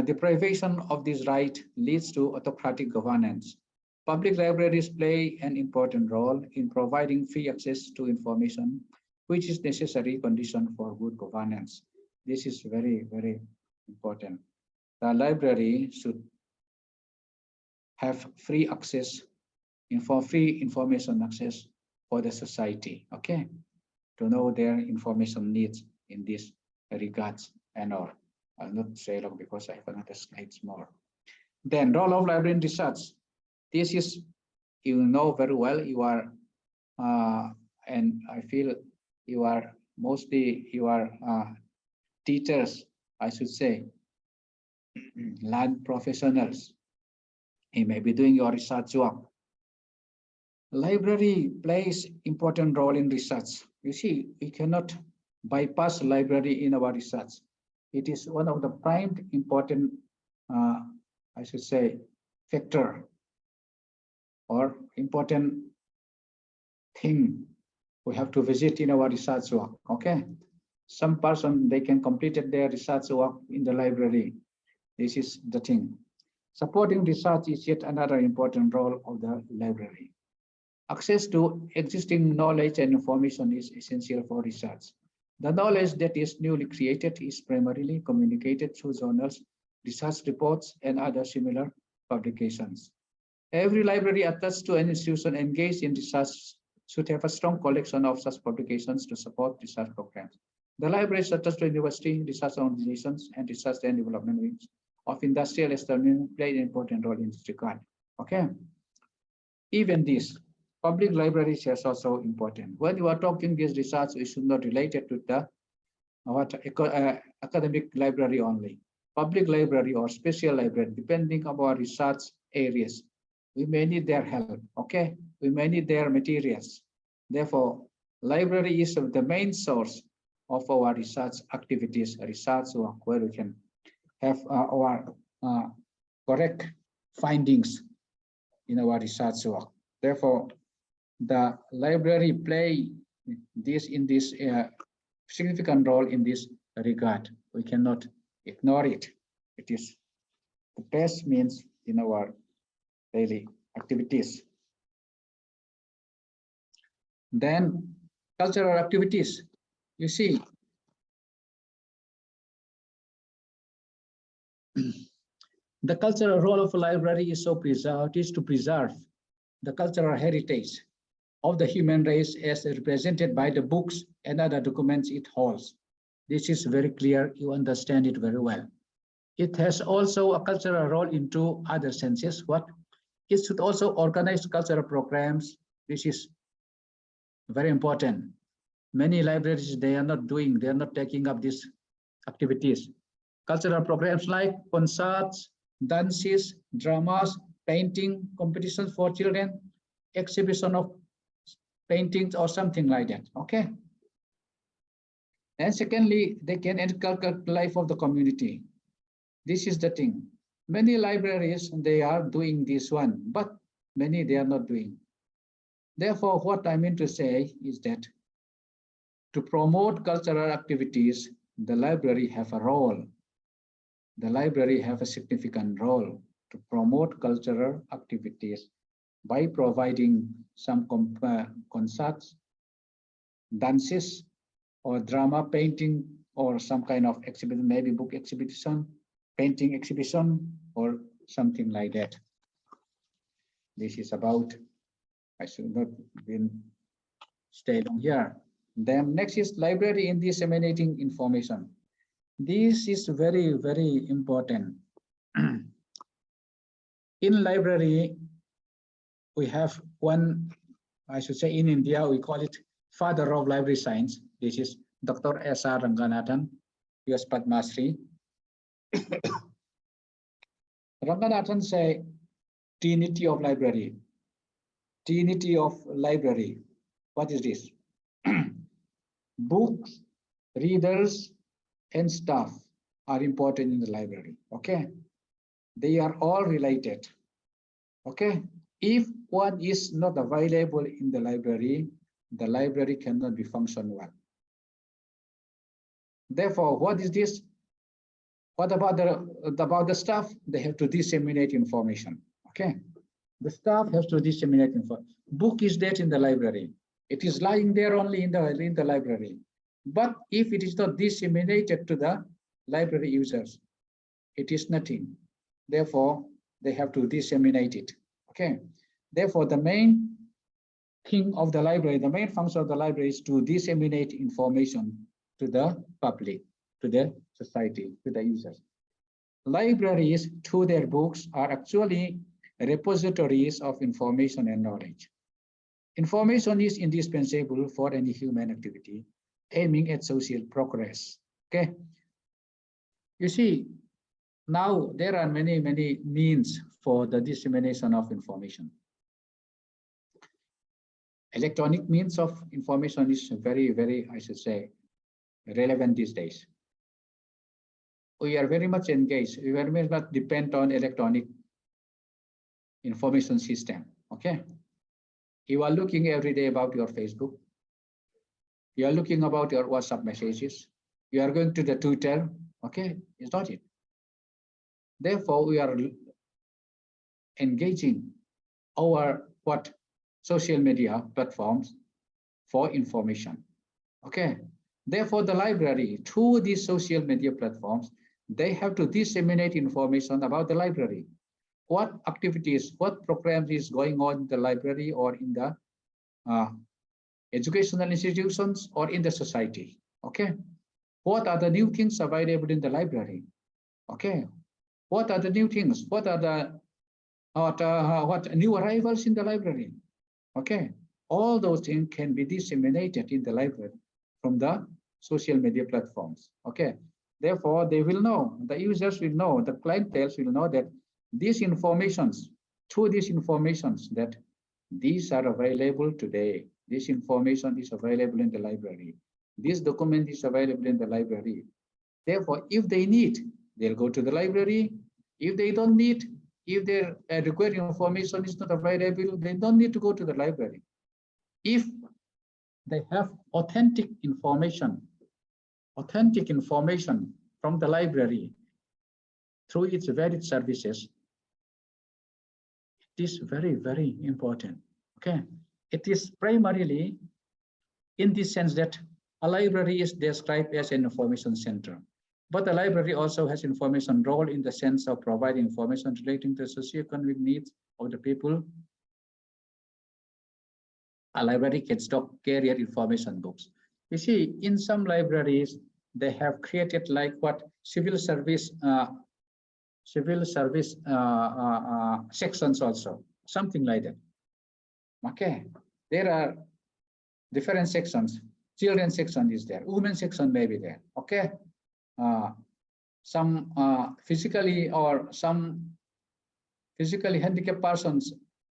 Deprivation of this right leads to autocratic governance. Public libraries play an important role in providing free access to information, which is necessary condition for good governance. This is very, very important. The library should have free access, free information access for the society, okay? To know their information needs in this regards and all. I'll not say long because I have another slides more. Then role of library in research. This is, you know very well, you are, and I feel you are mostly, you are teachers, I should say, land professionals. You may be doing your research work. Library plays important role in research. You see, we cannot bypass library in our research. It is one of the prime important, I should say, factor or important thing we have to visit in our research work, okay? Some person, they can complete their research work in the library. This is the thing. Supporting research is yet another important role of the library. Access to existing knowledge and information is essential for research. The knowledge that is newly created is primarily communicated through journals, research reports, and other similar publications. Every library attached to an institution engaged in research should have a strong collection of such publications to support research programs. The libraries attached to university, research organizations, and research and development wings of industrial establishment play an important role in this regard. Okay. Even this, public libraries is also important. When you are talking this research, we should not relate it to the academic library only. Public library or special library, depending on our research areas, we may need their help, okay? We may need their materials. Therefore, library is the main source of our research activities, research work, where we can have our correct findings in our research work. Therefore, the library play this significant role in this regard. We cannot ignore it. It is the best means in our daily activities. Then cultural activities. You see, the cultural role of a library is to preserve the cultural heritage of the human race as represented by the books and other documents it holds. This is very clear, you understand it very well. It has also a cultural role into other senses. What? It should also organize cultural programs. This is very important. Many libraries, they are not taking up these activities. Cultural programs like concerts, dances, dramas, painting competitions for children, exhibition of paintings or something like that, okay? And secondly, they can inculcate the life of the community. This is the thing. Many libraries, they are doing this one, but many they are not doing. Therefore, what I mean to say is that to promote cultural activities, the library have a role. The library have a significant role to promote cultural activities by providing some concerts, dances, or drama, painting, or some kind of exhibition, maybe book exhibition, painting exhibition, or something like that. This is about, I should not stay long here. Then next is library in disseminating information. This is very, very important. In library, we have one, I should say in India, we call it father of library science. This is Dr. S.R. Ranganathan, US Padma Shri. Ranganathan say, Trinity of library. Trinity of library. What is this? Books, readers, and staff are important in the library, okay? They are all related, okay? If one is not available in the library cannot be functional well. Therefore, what is this? What about the staff? They have to disseminate information, okay? The staff has to disseminate information. Book is there in the library. It is lying there only in the library. But if it is not disseminated to the library users, it is nothing. Therefore, they have to disseminate it, okay? Therefore, the main thing of the library, the main function of the library is to disseminate information to the public, to the society, to the users. Libraries, through their books, are actually repositories of information and knowledge. Information is indispensable for any human activity aiming at social progress, okay? You see, now there are many means for the dissemination of information. Electronic means of information is very, I should say, relevant these days. We are very much engaged. We very much depend on electronic information system, okay? You are looking every day about your Facebook. You are looking about your WhatsApp messages. You are going to the Twitter, okay? It's not it. Therefore, we are engaging our social media platforms for information, okay? Therefore, the library, through these social media platforms, they have to disseminate information about the library. What activities, what programs is going on in the library or in the educational institutions or in the society, okay? What are the new things available in the library, okay? What are the new things? What are the what new arrivals in the library, okay? All those things can be disseminated in the library from the social media platforms, okay? Therefore, they will know, the users will know, the clienteles will know that these informations, through these informations, that these are available today. This information is available in the library. This document is available in the library. Therefore, if they need, they'll go to the library. If they don't need, if their required information is not available, they don't need to go to the library. If they have authentic information from the library through its varied services, it is very important, okay? It is primarily in the sense that a library is described as an information center. But the library also has information role in the sense of providing information relating to socioeconomic needs of the people. A library can stock carrier information books. You see, in some libraries, they have created like what civil service sections also, something like that. Okay, there are different sections. Children section is there, women section may be there. Okay, some physically or some physically handicapped persons,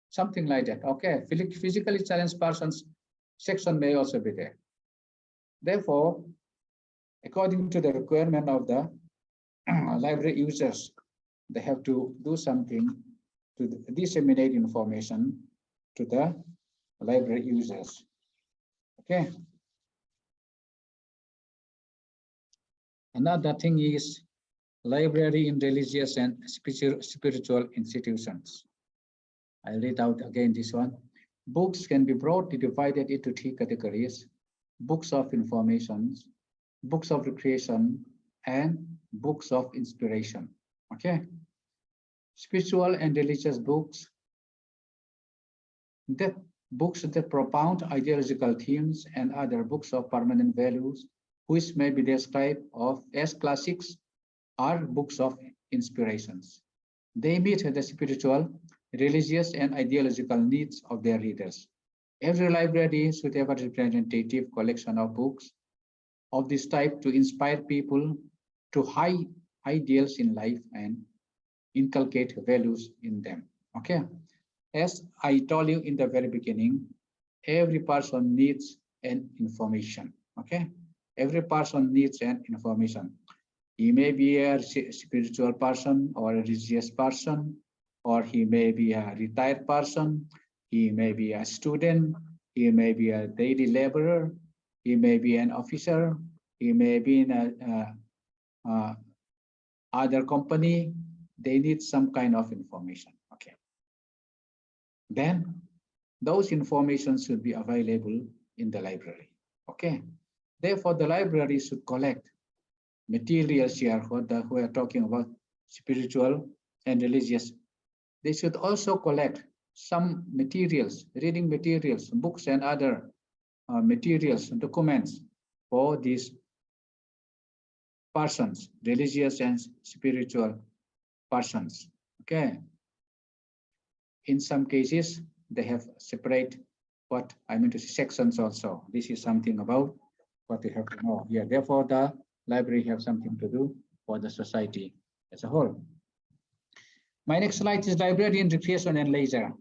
something like that. Okay, physically challenged persons section may also be there. Therefore, according to the requirement of the library users, they have to do something to disseminate information to the library users. Okay. Another thing is library in religious and spiritual institutions. I'll read out again this one. Books can be broadly divided into three categories: books of information, books of recreation, and books of inspiration. Okay. Spiritual and religious books, that propound ideological themes, and other books of permanent values, which may be described as classics, are books of inspirations. They meet the spiritual, religious, and ideological needs of their readers. Every library should have a representative collection of books of this type to inspire people to high ideals in life and inculcate values in them. Okay. As I told you in the very beginning, every person needs an information. Okay. Every person needs an information. He may be a spiritual person or a religious person, or he may be a retired person. He may be a student. He may be a daily laborer. He may be an officer. He may be in a other company. They need some kind of information. Okay. Then those information should be available in the library. Okay. Therefore, the library should collect materials here. What we are talking about, spiritual and religious. They should also collect some materials, reading materials, books, and other materials, documents for these persons, religious and spiritual persons. Okay. In some cases, they have separate what I mean to say sections also. This is something about what you have to know here. Therefore, the library have something to do for the society as a whole. My next slide is library in recreation and leisure.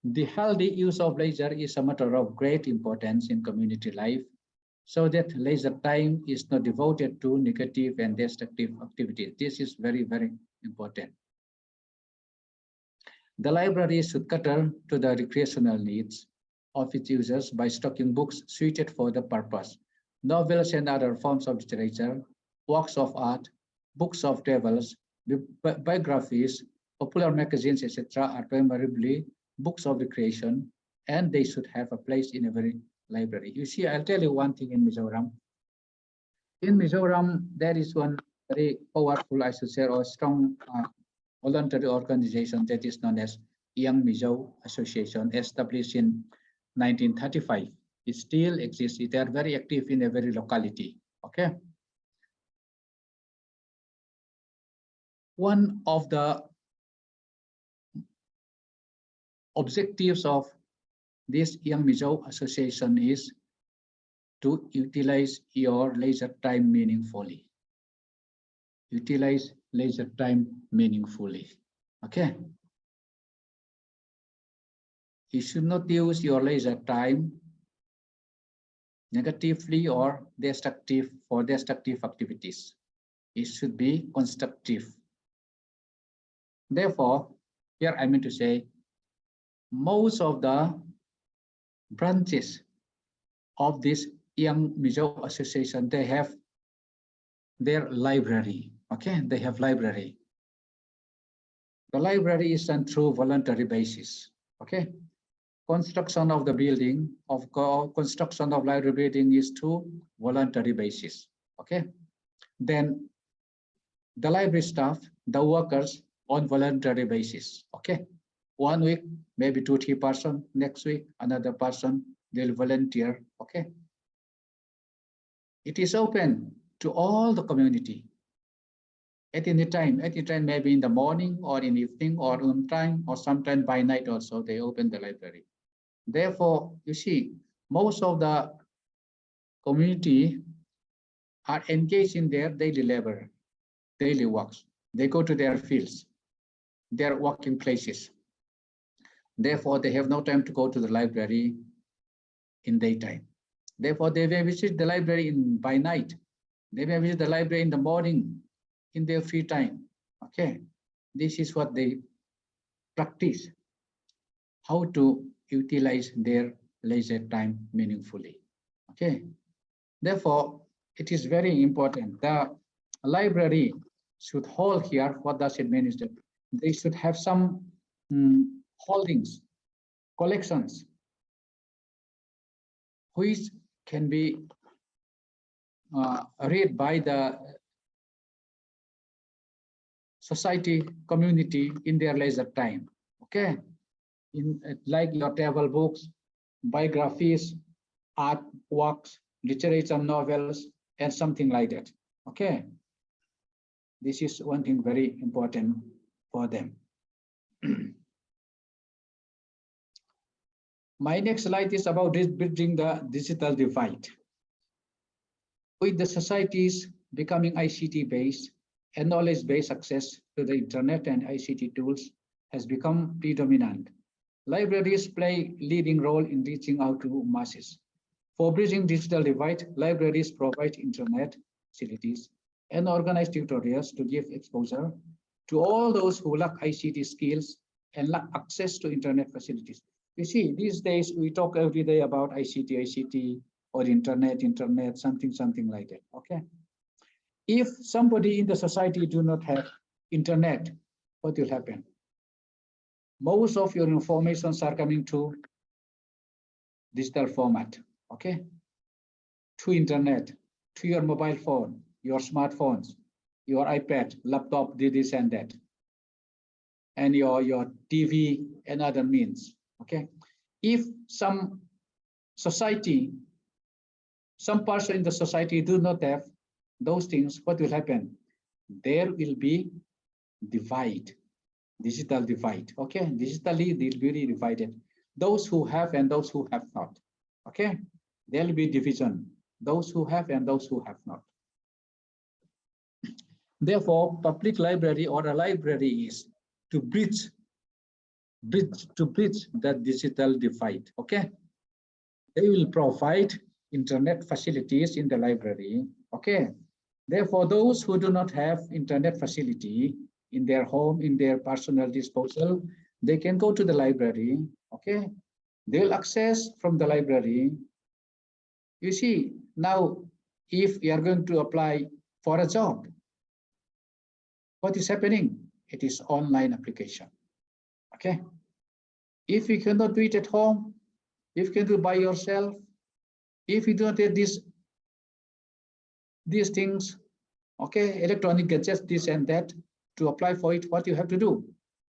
The healthy use of leisure is a matter of great importance in community life, so that leisure time is not devoted to negative and destructive activities. This is very, very important. The library should cater to the recreational needs of its users by stocking books suited for the purpose. Novels and other forms of literature, works of art, books of travels, biographies, popular magazines, etc. are primarily books of recreation, and they should have a place in every library. You see, I'll tell you one thing in Mizoram. In Mizoram, there is one very powerful, I should say, or strong voluntary organization that is known as Young Mizo Association, established in 1935. It still exists. They are very active in every locality. Okay. One of the objectives of this Young Mizo Association is to utilize your leisure time meaningfully. Utilize leisure time meaningfully. Okay. You should not use your leisure time negatively or for destructive activities. It should be constructive. Therefore, here I mean to say, most of the branches of this Young Mizo Association, they have their library. Okay, they have library. The library is done through voluntary basis. Okay, construction of the building, construction of library building is to voluntary basis. Okay. Then the library staff, the workers on voluntary basis. Okay. 1 week, maybe 2-3 person. Next week, another person, they'll volunteer. Okay. It is open to all the community. At any time, maybe in the morning or in evening or on time or sometime by night also, they open the library. Therefore, you see, most of the community are engaged in their daily labor, daily works. They go to their fields, their working places. Therefore, they have no time to go to the library in daytime. Therefore, they may visit the library by night. They may visit the library in the morning, in their free time. Okay, this is what they practice, how to utilize their leisure time meaningfully. Okay, therefore, it is very important. The library should hold here. What does it mean is that they should have some holdings, collections, which can be read by the society, community in their leisure time. Okay, like your travel books, biographies, art works, literature, novels, and something like that. Okay, this is one thing very important for them. My next slide is about bridging the digital divide. With the societies becoming ICT-based and knowledge-based, access to the internet and ICT tools has become predominant. Libraries play a leading role in reaching out to masses. For bridging digital divide, libraries provide internet facilities and organize tutorials to give exposure to all those who lack ICT skills and lack access to internet facilities. You see, these days we talk every day about ICT, or internet, something like that. Okay. If somebody in the society do not have internet, what will happen? Most of your informations are coming to digital format. Okay. To internet, to your mobile phone, your smartphones, your iPad, laptop, this and that, and your TV and other means. Okay. If some society, some person in the society do not have those things, what will happen? There will be divide, digital divide. Okay, digitally they'll be divided. Those who have and those who have not. Okay, there will be division. Those who have and those who have not. Therefore, public library or a library is to bridge that digital divide. Okay, they will provide internet facilities in the library. Okay, therefore, those who do not have internet facility in their home, in their personal disposal, they can go to the library. Okay, they will access from the library. You see, now if you are going to apply for a job, what is happening? It is online application. Okay, if you cannot do it at home, if you can do it by yourself, if you don't have these things, okay, electronic gadgets, this and that, to apply for it, what you have to do?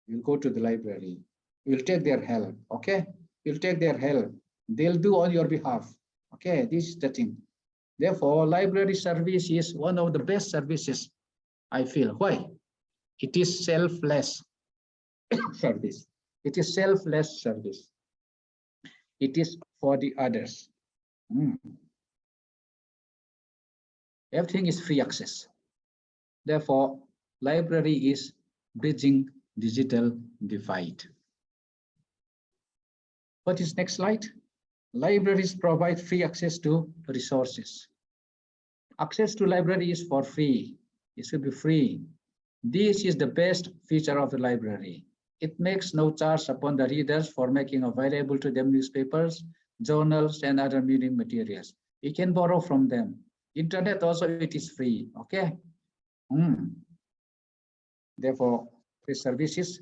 You'll go to the library. You'll take their help. Okay, you'll take their help. They'll do on your behalf. Okay, this is the thing. Therefore, library service is one of the best services, I feel. Why? It is selfless service. It is selfless service. It is for the others. Everything is free access. Therefore, library is bridging digital divide. What is next slide? Libraries provide free access to resources. Access to library is for free. It should be free. This is the best feature of the library. It makes no charge upon the readers for making available to them newspapers, journals, and other reading materials. You can borrow from them. Internet also, it is free. Okay. Therefore, free services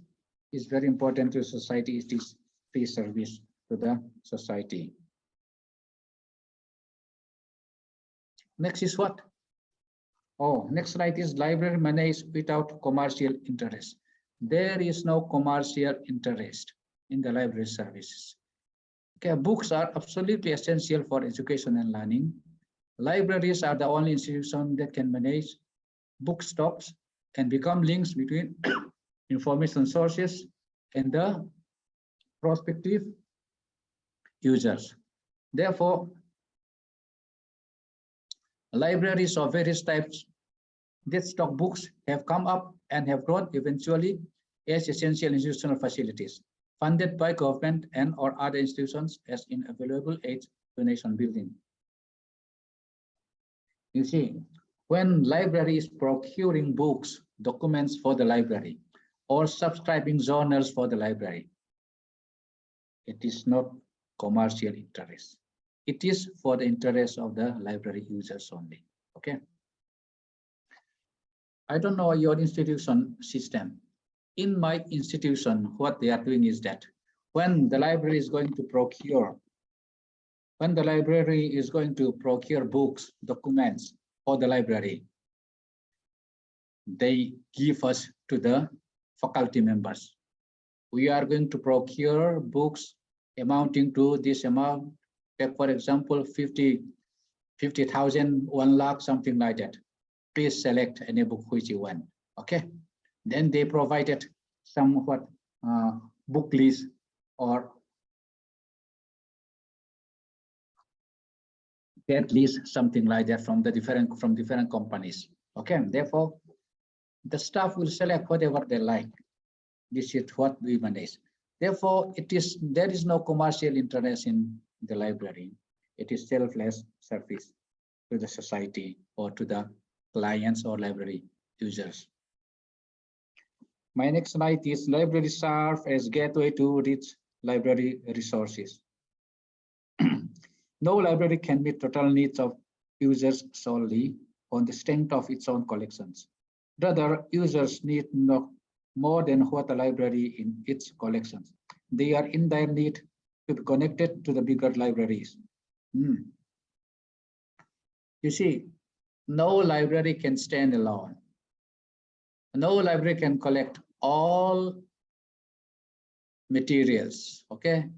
is very important to society. It is free service to the society. Next is what? Oh, next slide is library managed without commercial interest. There is no commercial interest in the library services. Okay, books are absolutely essential for education and learning. Libraries are the only institution that can manage book stocks and become links between information sources and the prospective users. Therefore, libraries of various types that stock books have come up and have grown eventually as essential institutional facilities funded by government and or other institutions as in available aid to nation building. You see, when library is procuring books, documents for the library, or subscribing journals for the library, it is not commercial interest. It is for the interest of the library users only. Okay. I don't know your institution system. In my institution, what they are doing is that when the library is going to procure books, documents for the library, they give us to the faculty members. We are going to procure books amounting to this amount. Take for example, 50,000, 1 lakh, something like that. Please select any book which you want. Okay. Then they provided somewhat book list or that list, something like that from different companies. Okay. Therefore, the staff will select whatever they like. This is what we manage. Therefore, there is no commercial interest in the library. It is selfless service to the society or to the clients or library users. My next slide is libraries serve as gateway to rich library resources. No library can meet total needs of users solely on the strength of its own collections. Rather, users need no more than what a library in its collections. They are in their need to be connected to the bigger libraries. You see, no library can stand alone. No library can collect all materials, okay?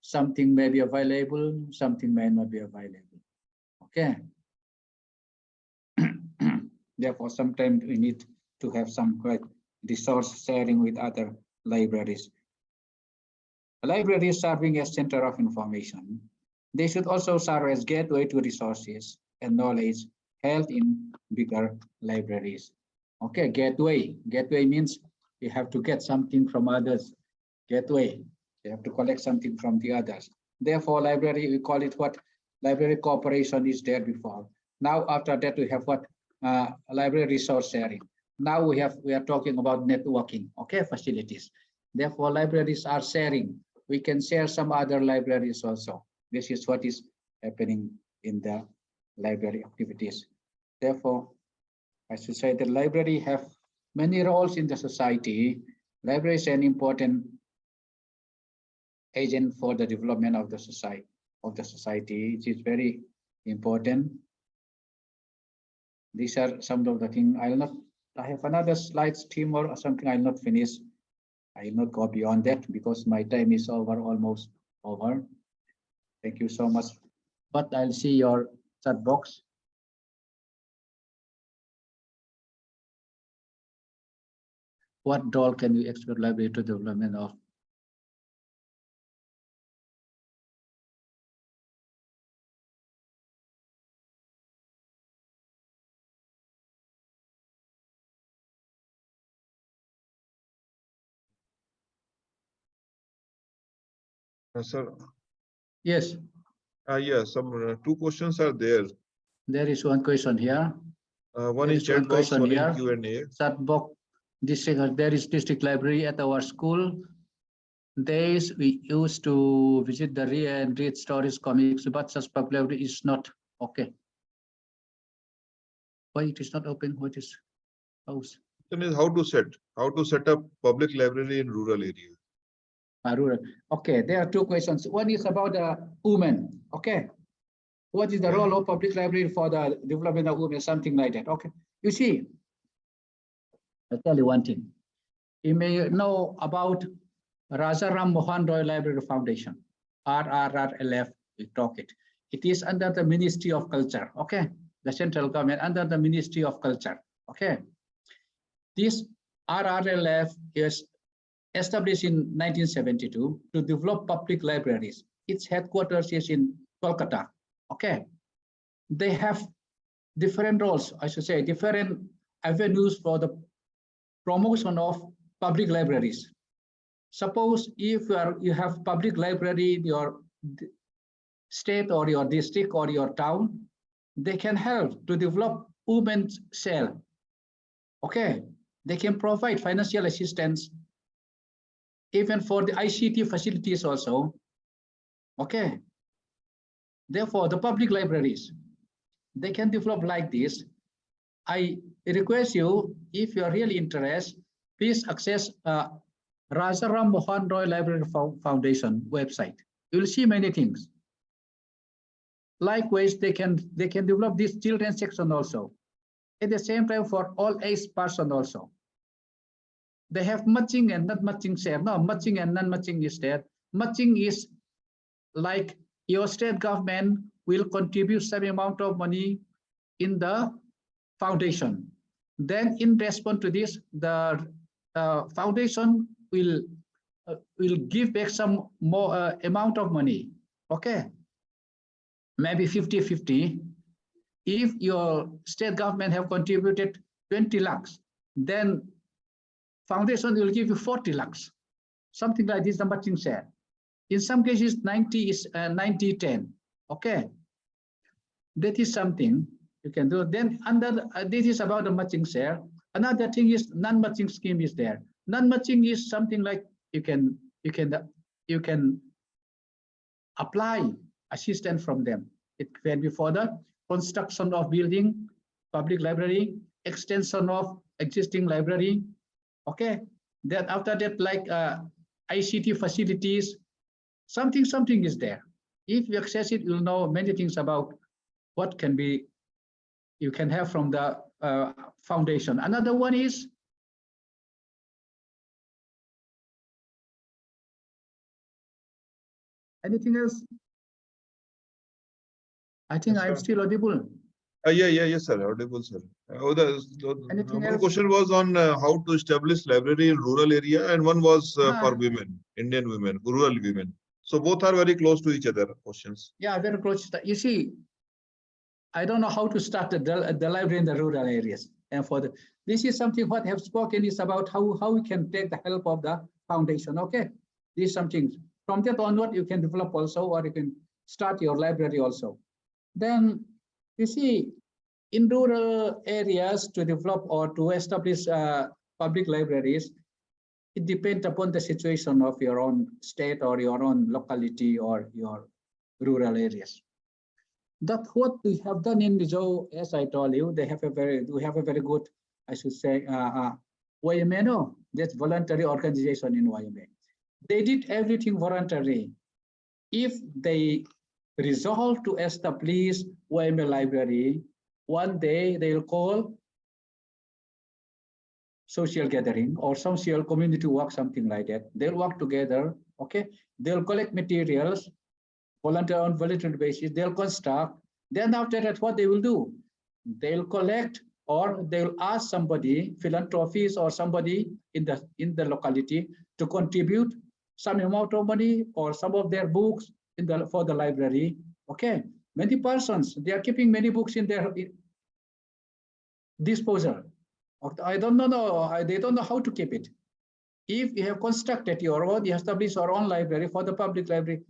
Something may be available, something may not be available, okay? Therefore, sometimes we need to have some resource sharing with other libraries. A library is serving as center of information. They should also serve as gateway to resources and knowledge held in bigger libraries. Okay, gateway. Gateway means you have to get something from others. Gateway, you have to collect something from the others. Therefore, library, we call it what? Library cooperation is there before. Now, after that, we have what? Library resource sharing. Now we are talking about networking, okay, facilities. Therefore, libraries are sharing. We can share some other libraries also. This is what is happening in the library activities. Therefore, I should say that library have many roles in the society. Library is an important agent for the development of the society. It is very important. These are some of the things. I have another slides team or something. I'll not finish. I will not go beyond that because my time is almost over. Thank you so much. But I'll see your chat box. What role can we expect library to development of? Sir. Yes. Yes, some 2 questions are there. There is one question here. One is chat box, one in Q&A. Chat box. There is district library at our school. Days we used to visit the and read stories, comics, but such public library is not okay. Why it is not open? What is house? Is how to set up public library in rural area. Rural. Okay, there are two questions. One is about the women. Okay. What is the role of public library for the development of women? Something like that. Okay. You see, I'll tell you one thing. You may know about Rajaram Mohan Roy Library Foundation, RRRLF, we talk it. It is under the Ministry of Culture, okay? The central government under the Ministry of Culture, okay? This RRLF is established in 1972 to develop public libraries. Its headquarters is in Kolkata, okay? They have different roles, I should say, different avenues for the promotion of public libraries. Suppose if you have public library in your state or your district or your town, they can help to develop women's cell. Okay, they can provide financial assistance even for the ICT facilities also. Okay, therefore the public libraries, they can develop like this. I request you, if you are really interested, please access Rajaram Mohan Roy Library Foundation website. You will see many things. Likewise, they can develop this children's section also. At the same time, for all age person also. They have matching and not matching share. No, matching and non-matching is there. Matching is like your state government will contribute some amount of money in the foundation. Then in response to this, the foundation will give back some more amount of money. Okay, maybe 50-50. If your state government have contributed 20 lakhs, then foundation will give you 40 lakhs. Something like this, the matching share. In some cases, 90 is 90-10. Okay, that is something you can do. Then under this is about the matching share. Another thing is non-matching scheme is there. Non-matching is something like you can apply assistance from them. It can be for the construction of building, public library, extension of existing library. Okay, then after that, like ICT facilities, something is there. If you access it, you'll know many things about what can be you can have from the foundation. Another one is anything else? I think Yes, I'm sir. still audible. Yes, sir. Audible, sir. Anything One else? question was on how to establish library in rural area, and one was Ah. for women, Indian women, rural women. So both are very close to each other questions. Yeah, very close. You see, I don't know how to start the library in the rural areas. And for this is something what I have spoken is about how we can take the help of the foundation. Okay, this is something from that onward you can develop also, or you can start your library also. Then you see, in rural areas to develop or to establish public libraries, it depends upon the situation of your own state or your own locality or your rural areas. That's what we have done in Mizo, as I told you. We have a very good, I should say, YMNO, that's voluntary organization in YMA. They did everything voluntary. If they resolve to establish YMA library, one day they'll call social gathering or social community work, something like that. They'll work together, okay? They'll collect materials, on voluntary basis, they'll construct. Then after that, what they will do? They'll collect or they'll ask somebody, philanthropists or somebody in the locality to contribute some amount of money or some of their books for the library. Okay, many persons, they are keeping many books in their disposal. I don't know, they don't know how to keep it. If you have constructed your own, you establish your own library for the public library,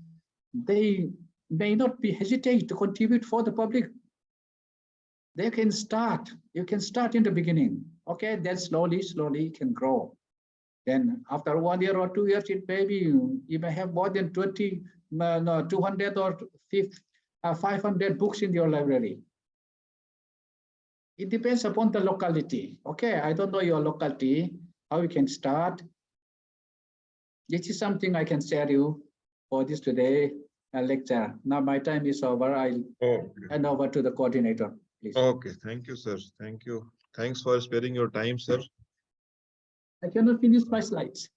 they may not be hesitate to contribute for the public. They can start, you can start in the beginning, okay? Then slowly it can grow. Then after 1 year or 2 years, it maybe you may have more than 200 or 500 books in your library. It depends upon the locality, okay? I don't know your locality, how you can start. This is something I can share you for this today lecture. Now my time is over. I'll Okay. hand over to the coordinator, please. Okay, thank you, sir. Thank you. Thanks for sparing your time, sir. I cannot finish my slides.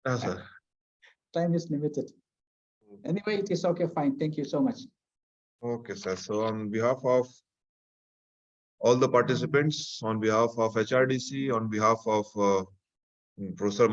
Sir. Time is limited. Anyway, it is okay, fine. Thank you so much. Okay, sir. So on behalf of all the participants, on behalf of HRDC, on behalf of Professor